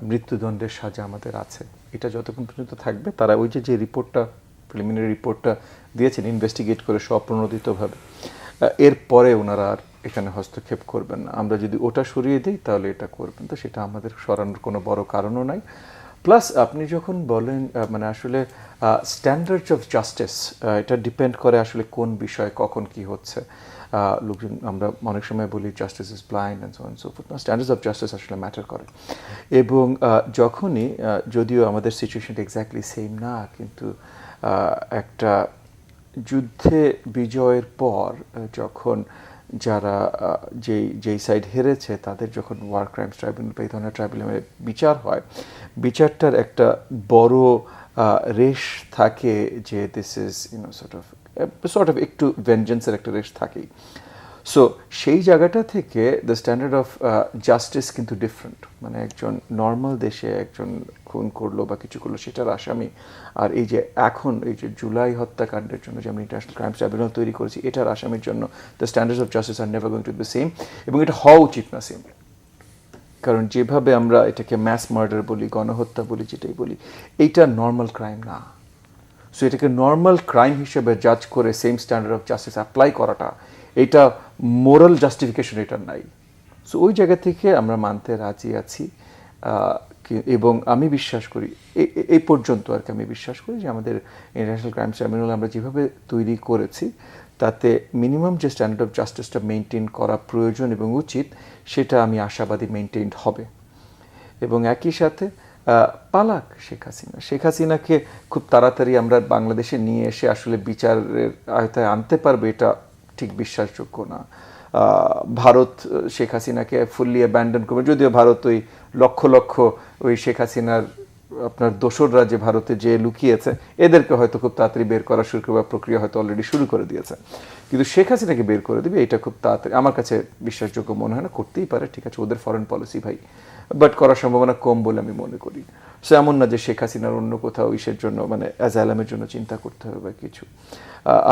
মৃত্যুদণ্ডের সাজা আমাদের আছে। এটা যতক্ষণ পর্যন্ত থাকবে, তারা ওই যে রিপোর্টটা, প্রিলিমিনারি রিপোর্টটা দিয়েছেন ইনভেস্টিগেট করে স্বপ্রণোদিতভাবে, এরপরে ওনারা আর এখানে হস্তক্ষেপ করবেন না। আমরা যদি ওটা সরিয়ে দিই তাহলে এটা করবেন, তো সেটা আমাদের সরানোর কোনো বড় কারণও নাই। প্লাস আপনি যখন বলেন মানে আসলে স্ট্যান্ডার্ডস অফ জাস্টিস, এটা ডিপেন্ড করে আসলে কোন বিষয় কখন কি হচ্ছে। লোকজন, আমরা অনেক সময় বলি justice is blind and so on so fourth. Standards of justice আসলে ম্যাটার করে। এবং যখনই যদিও আমাদের সিচুয়েশনটা এক্স্যাক্টলি সেম না, কিন্তু একটা যুদ্ধে বিজয়ের পর যখন যারা যেই সাইড হেরেছে তাদের যখন ওয়ার ক্রাইমস ট্রাইব্যুনাল বা এই ধরনের ট্রাইব্যুনালে বিচার হয়, বিচারটার একটা বড় রেশ থাকে যে দিস ইজ সর্ট অফ একটু ভেঞ্জেন্সের একটা রেশ থাকেই। সো সেই জায়গাটা থেকে দ্য স্ট্যান্ডার্ড অফ জাস্টিস কিন্তু ডিফারেন্ট। মানে একজন নর্মাল দেশে একজন খুন করলো বা কিছু করলো, সেটার আসামি, আর এই যে এখন এই যে জুলাই হত্যাকাণ্ডের জন্য যে আমরা ইন্টারন্যাশনাল ক্রাইমস ট্রাইব্যুনাল তৈরি করেছি, এটার আসামির জন্য the standards of justice are never going to be same. এবং এটা হওয়া উচিত না সেম, কারণ যেভাবে আমরা এটাকে ম্যাস মার্ডার বলি, গণহত্যা বলি, যেটাই বলি, এইটা নর্মাল ক্রাইম না। সো এটাকে নর্মাল ক্রাইম হিসেবে জাজ করে same standard of justice apply করাটা, এটা মোরাল জাস্টিফিকেশন এটার নাই। সো ওই জায়গা থেকে আমরা মানতে রাজি আছি। এবং আমি বিশ্বাস করি, এই পর্যন্ত আর কি আমি বিশ্বাস করি যে আমাদের ইন্টারন্যাশনাল ক্রাইম ট্রাইব্যুনাল আমরা যেভাবে তৈরি করেছি, তাতে মিনিমাম যে স্ট্যান্ডার্ড অফ জাস্টিসটা মেনটেন করা প্রয়োজন এবং উচিত, সেটা আমি আশাবাদী মেনটেনড হবে। এবং একই সাথে পালাক শেখ হাসিনাকে খুব তাড়াতাড়ি আমরা বাংলাদেশে নিয়ে এসে আসলে বিচারের আয়তায় আনতে পারবে, এটা ঠিক বিশ্বাসযোগ্য না। ভারত শেখ হাসিনাকে ফুললি অ্যাবান্ডন করবে, যদিও ভারত ওই লক্ষ লক্ষ ওই শেখ হাসিনার আপনার দোসররা যে ভারতে যে লুকিয়েছে এদেরকে হয়তো খুব তাড়াতাড়ি বের করা শুরু করার প্রক্রিয়া হয়তো অলরেডি শুরু করে দিয়েছে, কিন্তু শেখ হাসিনাকে বের করে দিবে এটা খুব তাড়াতাড়ি আমার কাছে বিশ্বাসযোগ্য মনে হয় না। করতেই পারে, ঠিক আছে, ওদের ফরেন পলিসি ভাই, বাট করার সম্ভাবনা কম বলে আমি মনে করি। সো এমন না যে শেখ হাসিনার অন্য কোথাও ইসের জন্য মানে অ্যাজাইলামের জন্য চিন্তা করতে হবে বা কিছু।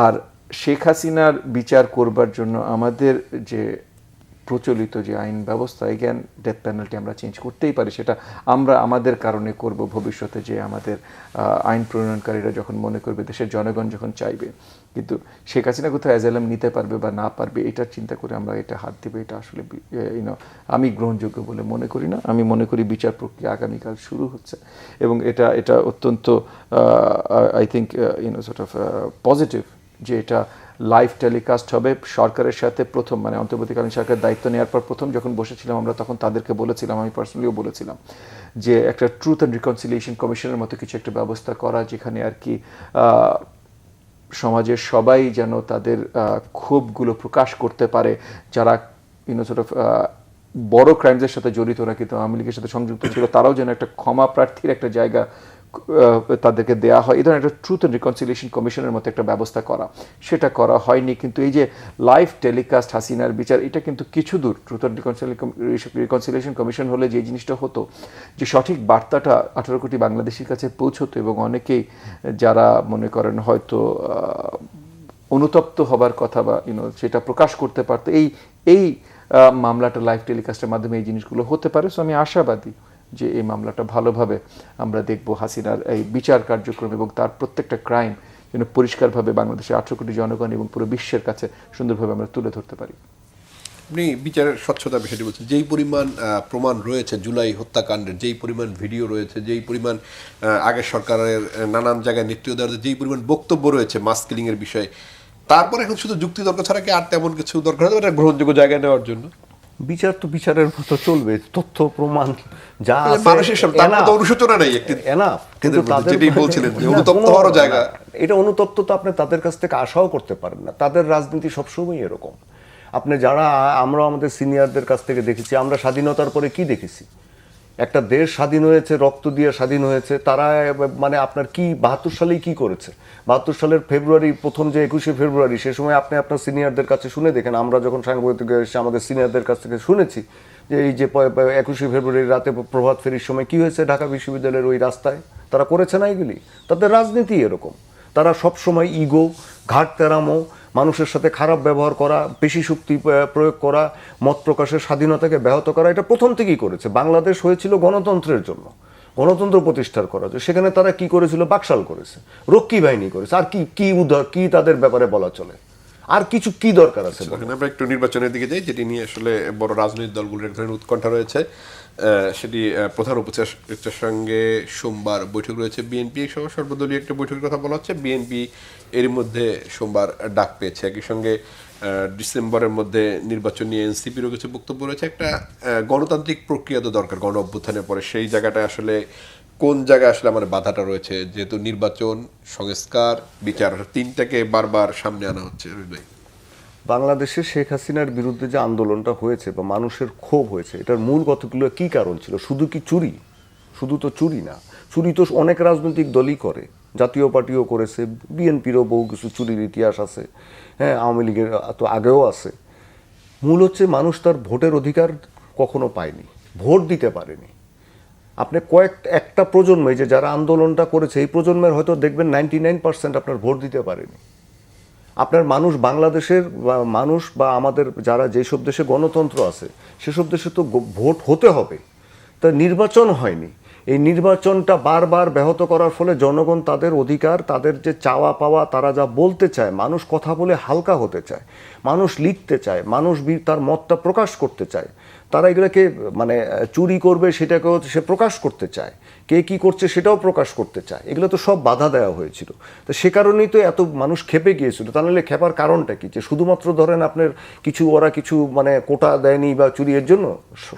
আর শেখ হাসিনার বিচার করবার জন্য আমাদের যে প্রচলিত যে আইন ব্যবস্থা, এগেন ডেথ পেনাল্টি আমরা চেঞ্জ করতেই পারি, সেটা আমরা আমাদের কারণে করব ভবিষ্যতে, যে আমাদের আইন প্রণয়নকারীরা যখন মনে করবে, দেশের জনগণ যখন চাইবে। কিন্তু শেখ হাসিনা কোথাও অ্যাজাইলাম নিতে পারবে বা না পারবে এটার চিন্তা করে আমরা এটা হাত দেবো, এটা আসলে আমি গ্রহণযোগ্য বলে মনে করি না। আমি মনে করি বিচার প্রক্রিয়া আগামীকাল শুরু হচ্ছে এবং এটা অত্যন্ত I think sort of positive যে এটা লাইভ টেলিকাস্ট হবে। সরকারের সাথে প্রথম মানে অন্তর্বর্তীকালীন সরকারের দায়িত্ব নেওয়ার পর প্রথম যখন বসেছিলাম আমরা, তখন তাদেরকে বলেছিলাম, আমি পার্সোনালিও বলেছিলাম, যে একটা ট্রুথ অ্যান্ড রিকনসিলিয়েশন কমিশনের মতো কিছু একটা ব্যবস্থা করা, যেখানে আর কি সমাজের সবাই যেন তাদের ক্ষোভগুলো প্রকাশ করতে পারে, যারা সর্ট অফ বড় ক্রাইমসের সাথে জড়িত না কিন্তু আওয়ামী লীগের সাথে সংযুক্ত ছিল, তারাও যেন একটা ক্ষমা প্রার্থীর একটা জায়গা তাদেরকে দেয়া হয়। এই ধরনের একটা ট্রুথ অ্যান্ড রিকনসিলিয়েশন কমিশনের মতো একটা ব্যবস্থা করা, সেটা করা হয়নি। কিন্তু এই যে লাইভ টেলিকাস্ট হাসিনার বিচার, এটা কিন্তু কিছু দূর ট্রুথ অ্যান্ড রিকনসিলিয়েশন কমিশন হলে যে জিনিসটা হতো, যে সঠিক বার্তাটা 18 কোটি বাংলাদেশির কাছে পৌঁছতো এবং অনেকেই যারা মনে করেন হয়তো অনুতপ্ত হবার কথা বা সেটা প্রকাশ করতে পারতো, এই মামলাটা লাইভ টেলিকাস্টের মাধ্যমে এই জিনিসগুলো হতে পারে। সো আমি আশাবাদী যে এই মামলাটা ভালোভাবে আমরা দেখব, হাসিনার এই বিচার কার্যক্রম এবং তার প্রত্যেকটা ক্রাইম যেন পরিষ্কারভাবে বাংলাদেশের 18 কোটি জনগণ এবং পুরো বিশ্বের কাছে সুন্দরভাবে আমরা তুলে ধরতে পারি। আপনি বিচারের স্বচ্ছতা বিষয়টি বলছেন, যেই পরিমাণ প্রমাণ রয়েছে জুলাই হত্যাকাণ্ডের, যেই পরিমাণ ভিডিও রয়েছে, যেই পরিমাণ আগের সরকারের নানান জায়গায় নেতৃত্ব দেওয়ার যেই পরিমাণ বক্তব্য রয়েছে মাস কিলিংয়ের বিষয়ে, তারপর এখন শুধু যুক্তি দরকার ছাড়া কি আর তেমন কিছু দরকার হবে এটা গ্রহণযোগ্য জায়গায় নেওয়ার জন্য? বিচার তো বিচারের মতো চলবে, তথ্য প্রমাণ যা মানুষের সাথে তার মধ্যে অনুশোচনা নাই একটি কিন্তু তাদের যেটাই বলছিলেন যে অনুতপ্ত হওয়ার জায়গা, এটা অনুতপ্ত তো আপনি তাদের কাছ থেকে আশাও করতে পারেন না। তাদের রাজনীতি সবসময় এরকম। আপনি যারা আমরা আমাদের সিনিয়রদের কাছ থেকে দেখেছি, আমরা স্বাধীনতার পরে কি দেখেছি, একটা দেশ স্বাধীন হয়েছে, রক্ত দিয়ে স্বাধীন হয়েছে, তারা মানে আপনার কি 72 সালেই কি করেছে, 72 সালের ফেব্রুয়ারি প্রথম যে 21শে ফেব্রুয়ারি, সে সময় আপনি আপনার সিনিয়রদের কাছে শুনে দেখেন, আমরা যখন সাংবাদিক এসে আমাদের সিনিয়রদের কাছ থেকে শুনেছি যে এই যে 21শে ফেব্রুয়ারি রাতে প্রভাত ফেরির সময় কি হয়েছে ঢাকা বিশ্ববিদ্যালয়ের ওই রাস্তায়, তারা করেছে না এগুলি। তাদের রাজনীতি এরকম, তারা সবসময় ইগো, ঘাট তেরামো, মানুষের সাথে খারাপ ব্যবহার করা, পেশি শক্তি প্রয়োগ করা, মত প্রকাশের স্বাধীনতাকে ব্যাহত করা, এটা প্রথম থেকেই করেছে। বাংলাদেশ হয়েছিল গণতন্ত্রের জন্য, গণতন্ত্র প্রতিষ্ঠার করার জন্য। সেখানে তারা কি করেছিল? বাকশাল করেছে, রক্ষী বাহিনী করেছে। আর কি তাদের ব্যাপারে বলা চলে? আর কিছু কি দরকার আছে? আমরা একটু নির্বাচনের দিকে যাই, যেটি নিয়ে আসলে বড় রাজনৈতিক দলগুলোর এক ধরনের উৎকণ্ঠা রয়েছে। সেটি প্রধান উপদেষ্টার সঙ্গে সোমবার বৈঠক রয়েছে বিএনপি সহ সর্বদলীয় একটা বৈঠকের কথা বলা হচ্ছে। বিএনপি এর মধ্যে সোমবার ডাক পেয়েছে। একই সঙ্গে ডিসেম্বরের মধ্যে নির্বাচন নিয়ে এনসিপিরও কিছু বক্তব্য রয়েছে। একটা গণতান্ত্রিক প্রক্রিয়া তো দরকার গণ অভ্যুত্থানের পরে, সেই জায়গাটা আসলে কোন জায়গায় আসলে আমার বাধাটা রয়েছে, যেহেতু নির্বাচন, সংস্কার, বিচার, তিনটাকে বারবার সামনে আনা হচ্ছে। বাংলাদেশে শেখ হাসিনার বিরুদ্ধে যে আন্দোলনটা হয়েছে বা মানুষের ক্ষোভ হয়েছে, এটার মূল কতগুলো কি কারণ ছিল? শুধু কি চুরি? শুধু তো চুরি না, চুরি তো অনেক রাজনৈতিক দলই করে, জাতীয় পার্টিও করেছে, বিএনপিরও বহু কিছু চুরির ইতিহাস আছে, হ্যাঁ, আওয়ামী লীগের তো আগেও আছে। মূল হচ্ছে মানুষ তার ভোটের অধিকার কখনো পায়নি, ভোট দিতে পারেনি। আপনি একটা প্রজন্মে যে যারা আন্দোলনটা করেছে, এই প্রজন্মের হয়তো দেখবেন 99% আপনার ভোট দিতে পারেনি। আপনার মানুষ, বাংলাদেশের মানুষ বা আমাদের যারা যেসব দেশে গণতন্ত্র আছে সেসব দেশে তো ভোট হতে হবে, তা নির্বাচন হয়নি। এই নির্বাচনটা বারবার ব্যাহত করার ফলে জনগণ তাদের অধিকার, তাদের যে চাওয়া পাওয়া, তারা যা বলতে চায়, মানুষ কথা বলে হালকা হতে চায়, মানুষ লিখতে চায়, মানুষ তার মতটা প্রকাশ করতে চায়, তারা এগুলোকে মানে চুরি করবে সেটাকেও সে প্রকাশ করতে চায়, কে কি করছে সেটাও প্রকাশ করতে চায়। এগুলো তো সব বাধা দেওয়া হয়েছিল। তো সে কারণেই তো এত মানুষ ক্ষেপে গিয়েছিল। তাহলে ক্ষেপার কারণটা কি? যে শুধুমাত্র ধরেন আপনার ওরা কিছু মানে কোটা দেয়নি বা চুরি, এর জন্য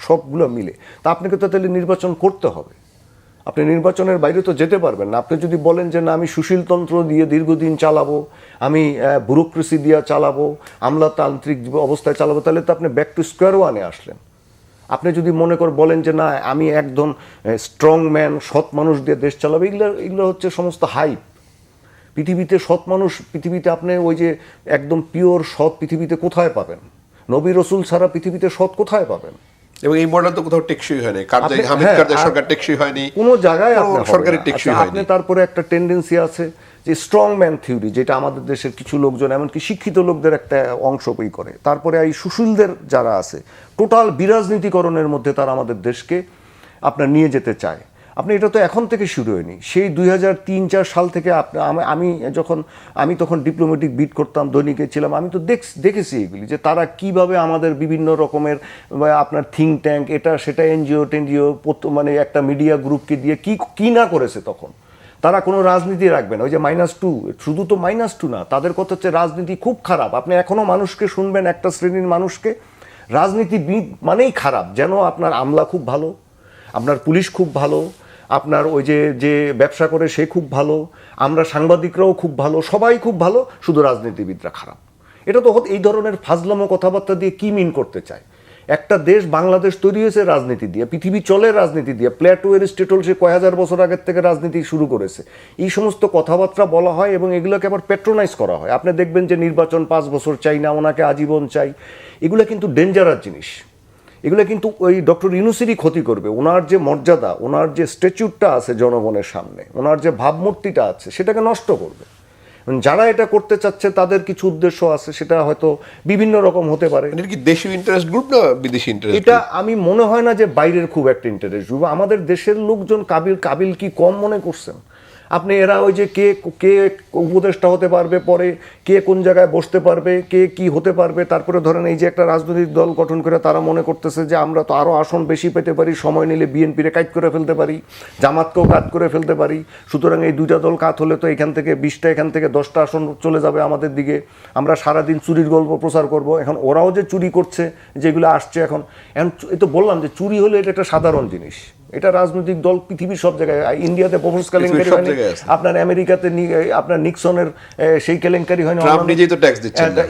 সবগুলো মিলে তা আপনাকে তো তাহলে নির্বাচন করতে হবে। আপনি নির্বাচনের বাইরে তো যেতে পারবেন না। আপনি যদি বলেন যে না, আমি সুশীলতন্ত্র দিয়ে দীর্ঘদিন চালাবো, আমি ব্যুরোক্রেসি দিয়ে চালাবো, আমলাতান্ত্রিক অবস্থায় চালাবো, তাহলে তো আপনি ব্যাক টু স্কোয়ার ওয়ানে আসলেন। আপনি যদি মনে করে বলেন যে না আমি একদম স্ট্রং ম্যান, সৎ মানুষ দিয়ে দেশ চালাবে, এগুলো হচ্ছে সমস্ত হাইপ। পৃথিবীতে সৎ মানুষ, পৃথিবীতে আপনি ওই যে একদম পিওর সৎ পৃথিবীতে কোথায় পাবেন? নবী রসুল ছাড়া পৃথিবীতে সৎ কোথায় পাবেন? এবং এই মডেল তো কোথাও টেকসই হয়নি, হামিদ কারজাই সরকার টেকসই হয়নি, কোনো জায়গায় সরকারের টেকসই হয়নি। আপনি তারপরে একটা টেন্ডেন্সি আছে যে স্ট্রং ম্যান থিওরি, যেটা আমাদের দেশের কিছু লোকজন এমনকি শিক্ষিত লোকদের একটা অংশই করে। তারপরে এই সুশীলদের যারা আছে, টোটাল বিরাজনীতিকরণের মধ্যে তারা আমাদের দেশকে আপনার নিয়ে যেতে চায়। আপনি এটা তো এখন থেকে শুরু হয়নি, সেই 2003-04 সাল থেকে আমি তখন ডিপ্লোম্যাটিক বিট করতাম, দৈনিকে ছিলাম, আমি তো দেখেছি এগুলি যে তারা কিভাবে আমাদের বিভিন্ন রকমের আপনার থিঙ্ক ট্যাঙ্ক, এটা সেটা এনজিও মানে একটা মিডিয়া গ্রুপকে দিয়ে কি না করেছে। তখন তারা কোনো রাজনীতি রাখবে না, ওই যে -2, শুধু তো -2 না, তাদের কথা হচ্ছে রাজনীতি খুব খারাপ। আপনি এখনো মানুষকে শুনবেন, একটা শ্রেণীর মানুষকে রাজনীতিবিদ মানেই খারাপ, যেন আপনার আমলা খুব ভালো, আপনার পুলিশ খুব ভালো, আপনার ওই যে ব্যবসা করে সে খুব ভালো, আমরা সাংবাদিকরাও খুব ভালো, সবাই খুব ভালো, শুধু রাজনীতিবিদরা খারাপ। এটা তো এই ধরনের ফাজলামো কথাবার্তা দিয়ে কি মিন করতে চায়? একটা দেশ বাংলাদেশ তৈরি হয়েছে রাজনীতি দিয়ে, পৃথিবী চলে রাজনীতি দিয়ে, প্লেটো এরিস্টটল সে কয় হাজার বছর আগের থেকে রাজনীতি শুরু করেছে। এই সমস্ত কথাবার্তা বলা হয় এবং এগুলোকে আবার প্যাট্রোনাইজ করা হয়। আপনি দেখবেন যে নির্বাচন 5 বছর চাই না, ওনাকে আজীবন চাই। এগুলো কিন্তু ডেঞ্জারাস জিনিস। এগুলো কিন্তু ওই ডক্টর ইউনূসেরই ক্ষতি করবে। ওনার যে মর্যাদা, ওনার যে স্ট্যাচুটা আছে জনগণের সামনে, ওনার যে ভাবমূর্তিটা আছে, সেটাকে নষ্ট করবে। যারা এটা করতে চাচ্ছে তাদের কিছু উদ্দেশ্য আছে, সেটা হয়তো বিভিন্ন রকম হতে পারে। এটা কি দেশীয় ইন্টারেস্ট গ্রুপ না বিদেশি ইন্টারেস্ট? এটা আমি মনে হয় না যে বাইরের খুব একটা ইন্টারেস্ট গ্রুপ। আমাদের দেশের লোকজন কাবিল কি কম মনে করছেন? আপনি এরা ওই যে কে উপদেষ্টা হতে পারবে, পরে কে কোন জায়গায় বসতে পারবে, কে কি হতে পারবে, তারপরে ধরেন এই যে একটা রাজনৈতিক দল গঠন করে তারা মনে করতেছে যে আমরা তো আরও আসন বেশি পেতে পারি, সময় নিলে বিএনপিরে কাট করে ফেলতে পারি, জামাতকেও কাট করে ফেলতে পারি, সুতরাং এই দুইটা দল কাত হলে তো এখান থেকে 20টা, এখান থেকে 10টা আসন চলে যাবে আমাদের দিকে, আমরা সারাদিন চুরির গল্প প্রচার করব। এখন ওরাও যে চুরি করছে, যেগুলো আসছে এখন এই তো বললাম যে চুরি হলে এটা একটা সাধারণ জিনিস। এটা রাজনৈতিক দল পৃথিবীর সব জায়গায়, ইন্ডিয়াতে প্রপোজ কেলেঙ্কারি হয়নি, আপনার আমেরিকাতে আপনার নিক্সনের সেই কেলেঙ্কারি হয়নি,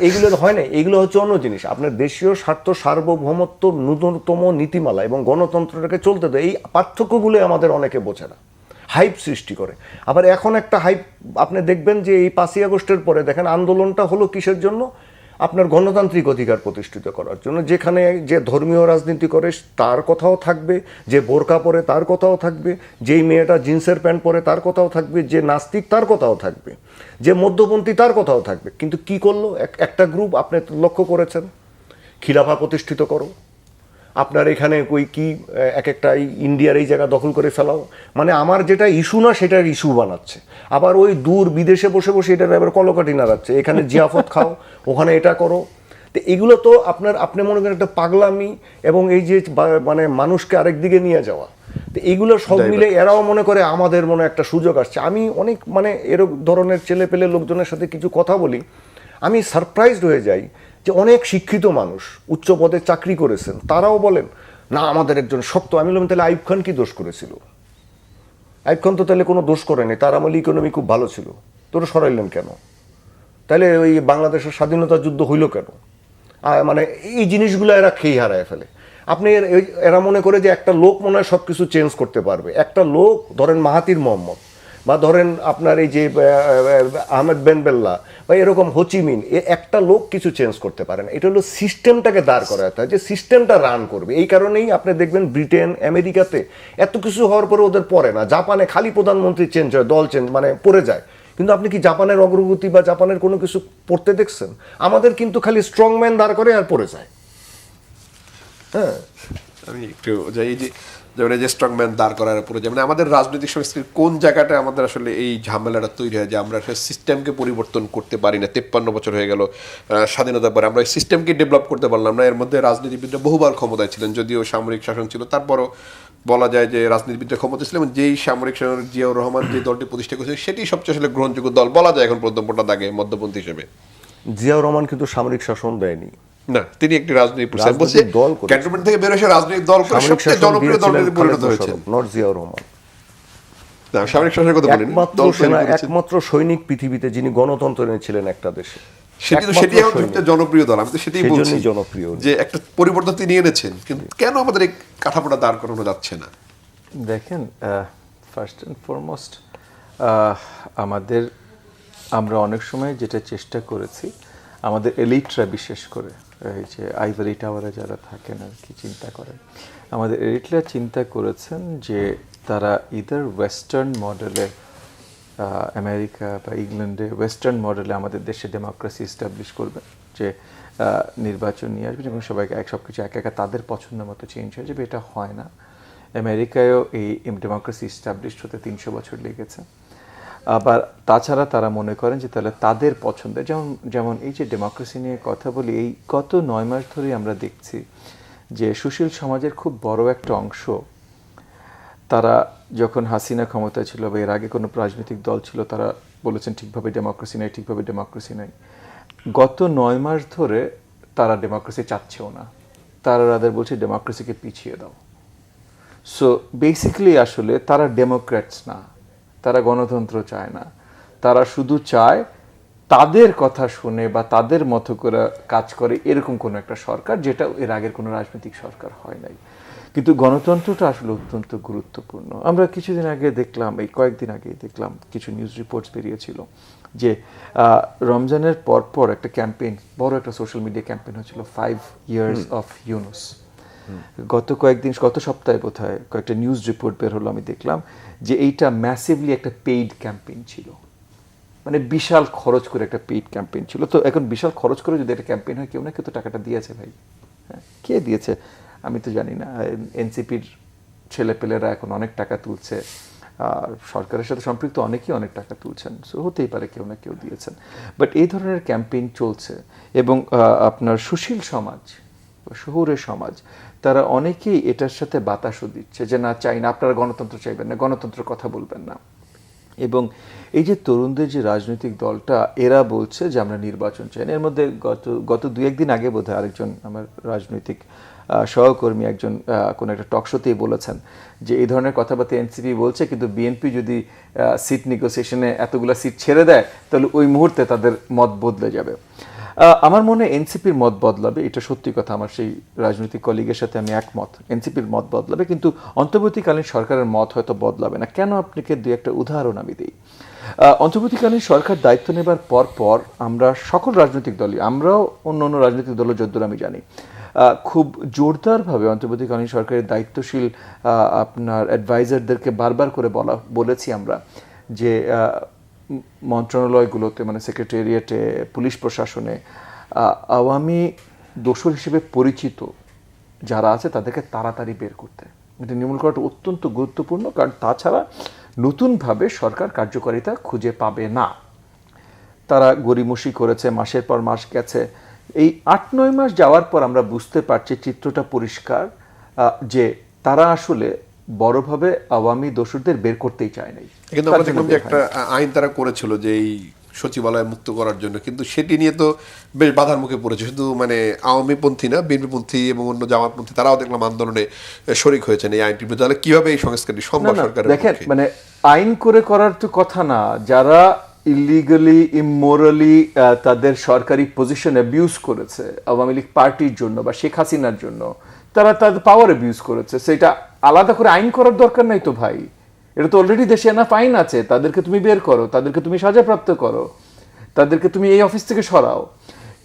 এইগুলো হয় না। এইগুলো হচ্ছে অন্য জিনিস। আপনার দেশীয় স্বার্থ, সার্বভৌমত্ব, ন্যূনতম নীতিমালা এবং গণতন্ত্রটাকে চলতে দেয়। এই পার্থক্যগুলো আমাদের অনেকে বোঝে না, হাইপ সৃষ্টি করে। আবার এখন একটা হাইপ আপনি দেখবেন যে এই 5ই আগস্টের পরে দেখেন আন্দোলনটা হলো কিসের জন্য? আপনার গণতান্ত্রিক অধিকার প্রতিষ্ঠিত করার জন্য। যেখানে যে ধর্মীয় রাজনীতি করে তার কথাও থাকবে, যে বোরকা পরে তার কথাও থাকবে, যেই মেয়েটা জিন্সের প্যান্ট পরে তার কথাও থাকবে, যে নাস্তিক তার কথাও থাকবে, যে মধ্যপন্থী তার কথাও থাকবে। কিন্তু কি করলো একটা গ্রুপ? আপনি লক্ষ্য করেছেন, খিলাফা প্রতিষ্ঠিত করো, আপনার এখানে ওই কি এক একটা ইন্ডিয়ার এই জায়গা দখল করে ফেলাও, মানে আমার যেটা ইস্যু না সেটার ইস্যু বানাচ্ছে। আবার ওই দূর বিদেশে বসে বসে এটার এবার কলকাঠি নাড়াচ্ছে, এখানে জিয়াফত খাও, ওখানে এটা করো। তো এগুলো তো আপনি মনে করেন একটা পাগলামি এবং এই যে মানে মানুষকে আরেক দিকে নিয়ে যাওয়া। তো এইগুলো সব মিলে এরাও মনে করে আমাদের মনে একটা সুযোগ আসছে। আমি অনেক মানে এরকম ধরনের ছেলে পেলে লোকজনের সাথে কিছু কথা বলি, আমি সারপ্রাইজড হয়ে যাই যে অনেক শিক্ষিত মানুষ উচ্চ পদে চাকরি করেছেন, তারাও বলেন না আমাদের একজন শক্ত। আমি বললাম তাহলে আইয়ুব খান কি দোষ করেছিল? আইয়ুব খান তো তাহলে কোনো দোষ করেনি, তার আমলে ইকোনমি খুব ভালো ছিল, তোরা সরাইলেন কেন? তাহলে ওই বাংলাদেশের স্বাধীনতা যুদ্ধ হইল কেন? মানে এই জিনিসগুলো এরা খেয়ে হারায় ফেলে। আপনি এরা মনে করে যে একটা লোক মনে হয় সব কিছু চেঞ্জ করতে পারবে। একটা লোক ধরেন মাহাতির মোহাম্মদ বা ধরেন আপনার এই যে আহমেদ বেনবেল্লা বা এরকম হোচিমিন, একটা লোক কিছু চেঞ্জ করতে পারে না। এটা হলো সিস্টেমটাকে দাঁড় করাতে হয়, যে সিস্টেমটা রান করবে। এই কারণেই আপনি দেখবেন ব্রিটেন, আমেরিকাতে এত কিছু হওয়ার পরে ওদের পড়ে না। জাপানে খালি প্রধানমন্ত্রী চেঞ্জ হয়, দল চেঞ্জ মানে পড়ে যায়। কিন্তু আপনি কি জাপানের অগ্রগতি বা জাপানের কোনো কিছু পড়তে দেখছেন? আমাদের কিন্তু খালি স্ট্রং ম্যান দাঁড় করে আর পড়ে যায়। হ্যাঁ, আমি একটু যাই যে যেমন এই যে স্ট্রং ম্যান দাঁড় করার উপরে, যেমন আমাদের রাজনৈতিক সংস্কৃতির কোন জায়গাটা আমাদের আসলে এই ঝামেলাটা তৈরি হয় যে আমরা আসলে সিস্টেমকে পরিবর্তন করতে পারি না। 53 বছর হয়ে গেল স্বাধীনতার পরে, আমরা এই সিস্টেমকে ডেভেলপ করতে পারলাম না। এর মধ্যে রাজনীতিবিদরা বহুবার ক্ষমতায় ছিলেন, যদিও সামরিক শাসন ছিল, তারপরও বলা যায় যে রাজনীতিবিদরা ক্ষমতা ছিল এবং যেই সামরিক শাসন জিয়াউর রহমান যে দলটি প্রতিষ্ঠা করেছে সেটি সবচেয়ে আসলে গ্রহণযোগ্য দল বলা যায় এখন পর্যন্ত মোটা দাগে মধ্যপন্থী হিসেবে। জিয়াউর রহমান কিন্তু সামরিক শাসন দেয়নি না, তিনি একটি রাজনৈতিক দল ক্যান্টনমেন্ট থেকে বের হয়ে রাজনৈতিক দল করে সবচেয়ে জনপ্রিয় দলে পরিণত হয়েছেন। নট জিয়াউর রহমান। না, সামরিক শাসনের কথা বলেন, একমাত্র সৈনিক পৃথিবীতে যিনি গণতন্ত্র এনেছিলেন একটা দেশে। সেটি এখন সবচেয়ে জনপ্রিয় দল, আমি তো সেটাই বলছি সেজন্যই জনপ্রিয়। যে একটা পরিবর্তন তিনি এনেছেন, কিন্তু কেন আমাদের এই কাঠামোটা দাঁড় করানো যাচ্ছে না? দেখেন, ফার্স্ট অ্যান্ড ফরমোস্ট আমরা অনেক সময় যেটা চেষ্টা করেছি, আমাদের এলিটরা বিশেষ করে এই যে আইভরি টাওয়ারে যারা থাকেন আর কি চিন্তা করেন, আমাদের এলিটরা চিন্তা করেছেন যে তারা ইদার ওয়েস্টার্ন মডেলে, আমেরিকা বা ইংল্যান্ডে ওয়েস্টার্ন মডেলে আমাদের দেশে ডেমোক্রেসি এস্টাবলিশ করবে, যে নির্বাচন নিয়ে আসবে এবং সবাইকে সব কিছু একা একা তাদের পছন্দ মতো চেঞ্জ হয়ে যাবে। এটা হয় না। আমেরিকায়ও এই ডেমোক্রেসি এস্টাবলিশ হতে 300 বছর লেগেছে। আবার তাছাড়া তারা মনে করেন যে তাহলে তাদের পছন্দের, যেমন এই যে ডেমোক্রেসি নিয়ে কথা বলি, এই গত 9 মাস ধরেই আমরা দেখছি যে সুশীল সমাজের খুব বড় একটা অংশ, তারা যখন হাসিনা ক্ষমতায় ছিল বা এর আগে কোনো রাজনৈতিক দল ছিল, তারা বলেছেন ঠিকভাবে ডেমোক্রেসি নাই। গত 9 মাস ধরে তারা ডেমোক্রেসি চাচ্ছেও না, তাদের বলছে ডেমোক্রেসিকে পিছিয়ে দাও। সো বেসিক্যালি আসলে তারা ডেমোক্র্যাটস না, তারা গণতন্ত্র চায় না, তারা শুধু চায় তাদের কথা শুনে বা তাদের মতো করে কাজ করে এরকম কোনো একটা সরকার, যেটা এর আগের কোনো রাজনৈতিক সরকার হয় নাই। কিন্তু গণতন্ত্রটা আসলে অত্যন্ত গুরুত্বপূর্ণ। আমরা কিছুদিন আগে দেখলাম, এই কয়েকদিন আগে দেখলাম কিছু নিউজ রিপোর্টস বেরিয়েছিল যে রমজানের পরপর একটা ক্যাম্পেইন, বড় একটা সোশ্যাল মিডিয়া ক্যাম্পেইন হচ্ছিল 5 years অফ ইউনুস। গত সপ্তাহে বোধহয় কয়েকটা নিউজ রিপোর্ট বের হলো, আমি দেখলাম যে এইটা ম্যাসিভলি একটা পেইড ক্যাম্পেইন ছিল, মানে বিশাল খরচ করে একটা পেইড ক্যাম্পেইন ছিল। তো এখন বিশাল খরচ করে যদি একটা ক্যাম্পেইন হয়, কেউ না কেউ তো টাকাটা দিয়েছে ভাই। হ্যাঁ, কে দিয়েছে আমি তো জানি না। এনসিপির ছেলেপেলেরা এখন অনেক টাকা তুলছে, আর সরকারের সাথে সম্পৃক্ত অনেকেই অনেক টাকা তুলছেন, সো হতেই পারে কেউ না কেউ দিয়েছেন। বাট এই ধরনের ক্যাম্পেইন চলছে এবং আপনার সুশীল সমাজ, শহুরে সমাজ, তারা অনেকেই এটার সাথে বাতাসও দিচ্ছে যে না, চাই না, আপনারা গণতন্ত্র চাইবেন না, গণতন্ত্রের কথা বলবেন না। এবং এই যে তরুণদের যে রাজনৈতিক দলটা, এরা বলছে যে আমরা নির্বাচন চাই না। এর মধ্যে গত 2-1 দিন আগে বোধহয় আরেকজন আমার রাজনৈতিক সহকর্মী একজন কোনো একটা টক শোতেই বলেছেন যে এই ধরনের কথাবার্তা এনসিপি বলছে, কিন্তু বিএনপি যদি সিট নেগোসিয়েশনে এতগুলো সিট ছেড়ে দেয়, তাহলে ওই মুহূর্তে তাদের মত বদলে যাবে। আমার মনে হয় এনসিপির মত বদলাবে, এটা সত্যি কথা। আমার সেই রাজনৈতিক কলিগের সাথে আমি একমত, এনসিপির মত বদলাবে, কিন্তু অন্তর্বর্তীকালীন সরকারের মত হয়তো বদলাবে না। কেন? আপনাকে 2-1টা উদাহরণ আমি দিই। অন্তর্বর্তীকালীন সরকার দায়িত্ব নেবার পর আমরা সকল রাজনৈতিক দলই, আমরাও অন্য রাজনৈতিক দলের যদ্দূর আমি জানি, খুব জোরদারভাবে অন্তর্বর্তীকালীন সরকারের দায়িত্বশীল আপনার অ্যাডভাইজারদেরকে বারবার করে বলেছি আমরা যে মন্ত্রণালয়গুলোতে, মানে সেক্রেটারিয়েটে, পুলিশ প্রশাসনে আওয়ামী দোসর হিসেবে পরিচিত যারা আছে তাদেরকে তাড়াতাড়ি বের করতে, এটা নির্মূল করাটা অত্যন্ত গুরুত্বপূর্ণ। কারণ তাছাড়া নতুনভাবে সরকার কার্যকারিতা খুঁজে পাবে না। তারা গড়িমসি করেছে, মাসের পর মাস গেছে। এই 8-9 মাস যাওয়ার পর আমরা বুঝতে পারছি, চিত্রটা পরিষ্কার, যে তারা আসলে বড়ভাবে আওয়ামী দোসরদের বের করতেই চায় নাই। কিন্তু আমরা দেখলাম যে একটা আইন তারা করেছিল যে এই সচিবালয় মুক্ত করার জন্য, কিন্তু সেটি নিয়ে তো বেশ বাধার মুখে পড়েছে। শুধু মানে আওয়ামীপন্থী না, বিএনপিপন্থী এবং অন্য জামাতপন্থী তারাও দেখলাম আন্দোলনে শরিক হয়েছেন এই আইনটির বিরুদ্ধে। তাহলে কিভাবে এই সংস্কারটি সম্ভব সরকারের? দেখেন, মানে আইন করার তো কথা না, যারা ইলিগালি, ইমোরালি তাদের সরকারি পজিশন অ্যাবিউজ করেছে আওয়ামী লীগ পার্টির জন্য বা শেখ হাসিনার জন্য, তারা তাদের পাওয়ার অ্যাবিউজ করেছে, সেটা আলাদা করে আইন করার দরকার নাই তো ভাই। এটা তো অলরেডি দেশে এনাফ আইন আছে, তাদেরকে তুমি বের করো, তাদেরকে তুমি সাজাপ্রাপ্ত করো, তাদেরকে তুমি এই অফিস থেকে সরাও।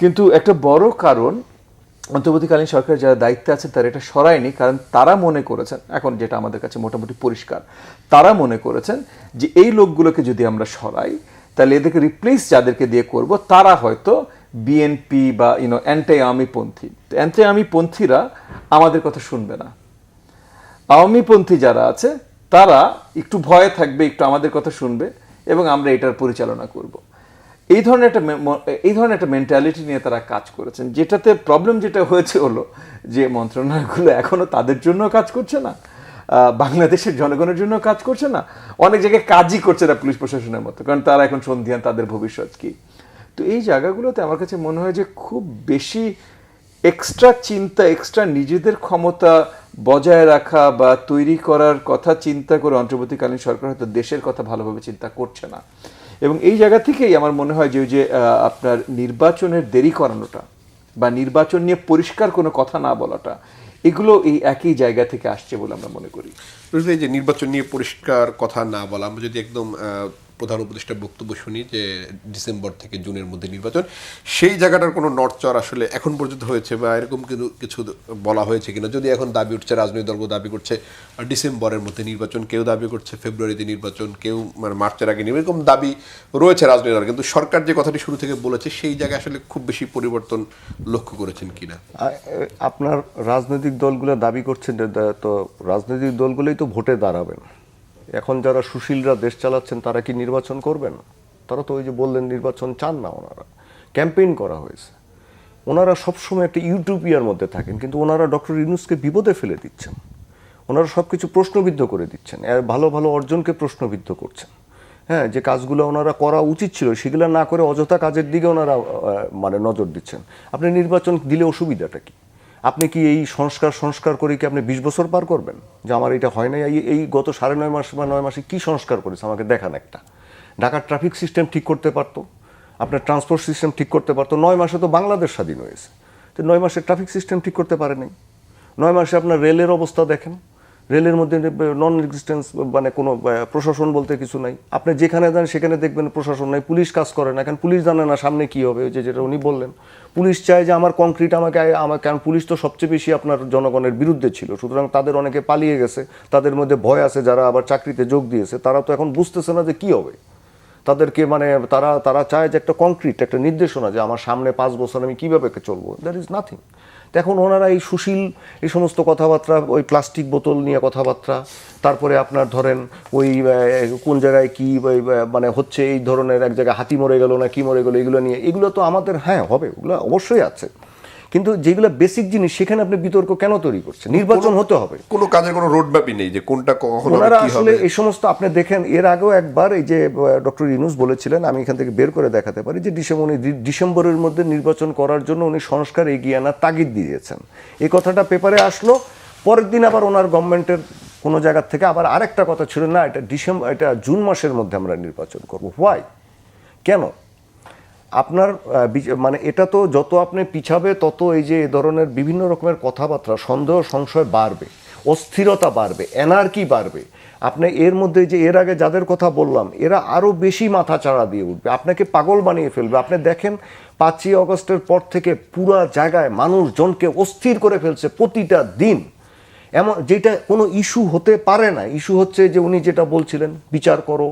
কিন্তু একটা বড় কারণ, অন্তর্বর্তীকালীন সরকার যারা দায়িত্বে আছে তারা এটা সরায়নি, কারণ তারা মনে করেছেন, এখন যেটা আমাদের কাছে মোটামুটি পরিষ্কার, তারা মনে করেছেন যে এই লোকগুলোকে যদি আমরা সরাই, তাহলে এদেরকে রিপ্লেস যাদেরকে দিয়ে করব, তারা হয়তো বিএনপি বা অ্যান্টি আওয়ামীপন্থী, অ্যান্টি আওয়ামীপন্থীরা আমাদের কথা শুনবে না। আওয়ামীপন্থী যারা আছে তারা একটু ভয়ে থাকবে, একটু আমাদের কথা শুনবে এবং আমরা এটার পরিচালনা করব। এই ধরনের একটা মেন্টালিটি নিয়ে তারা কাজ করেছেন, যেটাতে প্রবলেম যেটা হয়েছে হলো যে মন্ত্রণালয়গুলো এখনো তাদের জন্য কাজ করছে না, বাংলাদেশের জনগণের জন্য কাজ করছে না, অনেক জায়গায় কাজই করছে না পুলিশ প্রশাসনের মতো, কারণ তারা এখন সন্ধিয়ান, তাদের ভবিষ্যৎ কি। তো এই জায়গাগুলোতে আমার কাছে মনে হয় যে খুব বেশি এক্সট্রা চিন্তা, এক্সট্রা নিজেদের ক্ষমতা বজায় রাখা বা তৈরি করার কথা চিন্তা করে অন্তর্বর্তীকালীন সরকার হয়তো দেশের কথা ভালোভাবে চিন্তা করছে না। এবং এই জায়গা থেকেই আমার মনে হয় যে ওই যে আপনার নির্বাচনের দেরি করানোটা বা নির্বাচন নিয়ে পরিষ্কার কোনো কথা না বলাটা, এগুলো এই একই জায়গা থেকে আসছে বলে আমরা মনে করি। এই যে নির্বাচন নিয়ে পরিষ্কার কথা না বলা, আমরা যদি একদম প্রধান উপদেষ্টার বক্তব্য শুনি যে ডিসেম্বর থেকে জুনের মধ্যে নির্বাচন, সেই জায়গাটার কোনো নড়চড় আসলে এখন পর্যন্ত হয়েছে বা এরকম কিছু বলা হয়েছে কিনা? যদি এখন দাবি উঠছে, রাজনৈতিক দলগুলো দাবি করছে ডিসেম্বরের মধ্যে নির্বাচন, কেউ দাবি করছে ফেব্রুয়ারিতে নির্বাচন, কেউ মানে মার্চের আগে নির্বাচন, এরকম দাবি রয়েছে রাজনৈতিক দল, কিন্তু সরকার যে কথাটি শুরু থেকে বলেছে সেই জায়গায় আসলে খুব বেশি পরিবর্তন লক্ষ্য করেছেন কিনা? আপনার রাজনৈতিক দলগুলো দাবি করছেন, তো রাজনৈতিক দলগুলোই তো ভোটে দাঁড়াবেন। এখন যারা সুশীলরা দেশ চালাচ্ছেন তারা কি নির্বাচন করবেন? তারা তো ওই যে বললেন নির্বাচন চান না, ওনারা ক্যাম্পেইন করা হয়েছে। ওনারা সবসময় একটা ইউটোপিয়ার মধ্যে থাকেন, কিন্তু ওনারা ডক্টর ইউনূসকে বিপদে ফেলে দিচ্ছেন। ওনারা সব কিছু প্রশ্নবিদ্ধ করে দিচ্ছেন, ভালো ভালো অর্জনকে প্রশ্নবিদ্ধ করছেন। হ্যাঁ, যে কাজগুলো ওনারা করা উচিত ছিল সেগুলো না করে অযথা কাজের দিকে ওনারা মানে নজর দিচ্ছেন। আপনি নির্বাচন দিলে অসুবিধাটা কি? আপনি কি এই সংস্কার করে কি আপনি 20 বছর পার করবেন যে আমার এটা হয় না? এই গত 9.5 মাস বা 9 মাসে কি সংস্কার করেছে আমাকে দেখান একটা। ঢাকার ট্রাফিক সিস্টেম ঠিক করতে পারতো, আপনার ট্রান্সপোর্ট সিস্টেম ঠিক করতে পারতো। 9 মাসে তো বাংলাদেশ স্বাধীন হয়েছে, তো 9 মাসে ট্রাফিক সিস্টেম ঠিক করতে পারে নাই। 9 মাসে আপনার রেলের অবস্থা দেখেন, রেলের মধ্যে নন এক্সিস্টেন্স, মানে কোনো প্রশাসন বলতে কিছু নাই। আপনি যেখানে যান সেখানে দেখবেন প্রশাসন নাই, পুলিশ কাজ করে না। কারণ পুলিশ জানে না সামনে কি হবে, ওই যে যেটা উনি বললেন, পুলিশ চায় যে আমার কংক্রিট আমাকে, কারণ পুলিশ তো সবচেয়ে বেশি আপনার জনগণের বিরুদ্ধে ছিল, সুতরাং তাদের অনেকে পালিয়ে গেছে, তাদের মধ্যে ভয় আছে। যারা আবার চাকরিতে যোগ দিয়েছে তারা তো এখন বুঝতেছে না যে কি হবে তাদেরকে, মানে তারা চায় যে একটা কংক্রিট একটা নির্দেশনা যে আমার সামনে 5 বছর আমি কিভাবে চলবো। That is nothing. এখন ওনারা এই সুশীল এই সমস্ত কথাবার্তা, ওই প্লাস্টিক বোতল নিয়ে কথাবার্তা, তারপরে আপনার ধরেন ওই কোন জায়গায় কি মানে হচ্ছে, এই ধরনের এক জায়গায় হাতি মরে গেল না কি মরে গেল, এগুলো নিয়ে, এগুলো তো আমাদের হ্যাঁ হবে, ওগুলো অবশ্যই আছে, কিন্তু যেগুলো বেসিক জিনিস সেখানে আপনি বিতর্ক কেন তৈরি করছেন? নির্বাচন হতে হবে, কোনো কাজের কোনো রোড ম্যাপই নেই যে কোনটা কখন হবে, ওনারা কি আসলে হবে। এই সমস্ত আপনি দেখেন, এর আগেও একবার এই যে ডক্টর ইউনূস বলেছিলেন, আমি এখান থেকে বের করে দেখাতে পারি যে ডিসেম্বরের মধ্যে নির্বাচন করার জন্য উনি সংস্কার এগিয়ে আনার তাগিদ দিয়েছেন। এই কথাটা পেপারে আসলো, পরের দিন আবার ওনার গভর্নমেন্টের কোনো জায়গার থেকে আবার আরেকটা কথা ছিল, না এটা জুন মাসের মধ্যে আমরা নির্বাচন করব। হোয়াই? কেন? আপনার মানে এটা তো যত আপনি পিছাবে তত এই যে এ ধরনের বিভিন্ন রকমের কথাবার্তা, সন্দেহ সংশয় বাড়বে, অস্থিরতা বাড়বে, এনার্কি বাড়বে। আপনি এর মধ্যে যে এর আগে যাদের কথা বললাম এরা আরও বেশি মাথা চাড়া দিয়ে উঠবে, আপনাকে পাগল বানিয়ে ফেলবে। আপনি দেখেন 5ই আগস্টের পর থেকে পুরা জায়গায় মানুষজনকে অস্থির করে ফেলছে প্রতিটা দিন, এমন যেটা কোনো ইস্যু হতে পারে না। ইস্যু হচ্ছে যে উনি যেটা বলছিলেন, বিচার করো,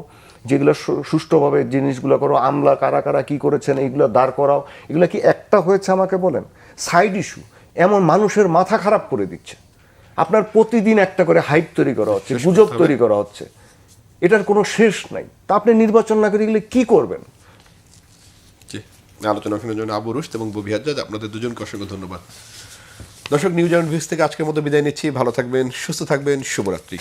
যেগুলো সুষ্ঠুভাবে জিনিসগুলো করো, আমলা কারা কারা কী করেছেন এইগুলো দাঁড় করাও। এগুলো কি একটা হয়েছে আমাকে বলেন? সাইড ইস্যু এমন মানুষের মাথা খারাপ করে দিচ্ছে। আপনার প্রতিদিন একটা করে হাইপ তৈরি করা হচ্ছে, গুজব তৈরি করা হচ্ছে, এটার কোনো শেষ নাই। তা আপনি নির্বাচন না করে গেলে কী করবেন? আলোচনা শোনার জন্য আবু রুশদ এবং ববি হাজ্জাজ, আপনাদের দুজনকে অসংখ্য ধন্যবাদ। দর্শক, নিউজ অ্যান্ড ভিউজ থেকে আজকের মতো বিদায় নিচ্ছি। ভালো থাকবেন, সুস্থ থাকবেন, শুভরাত্রি।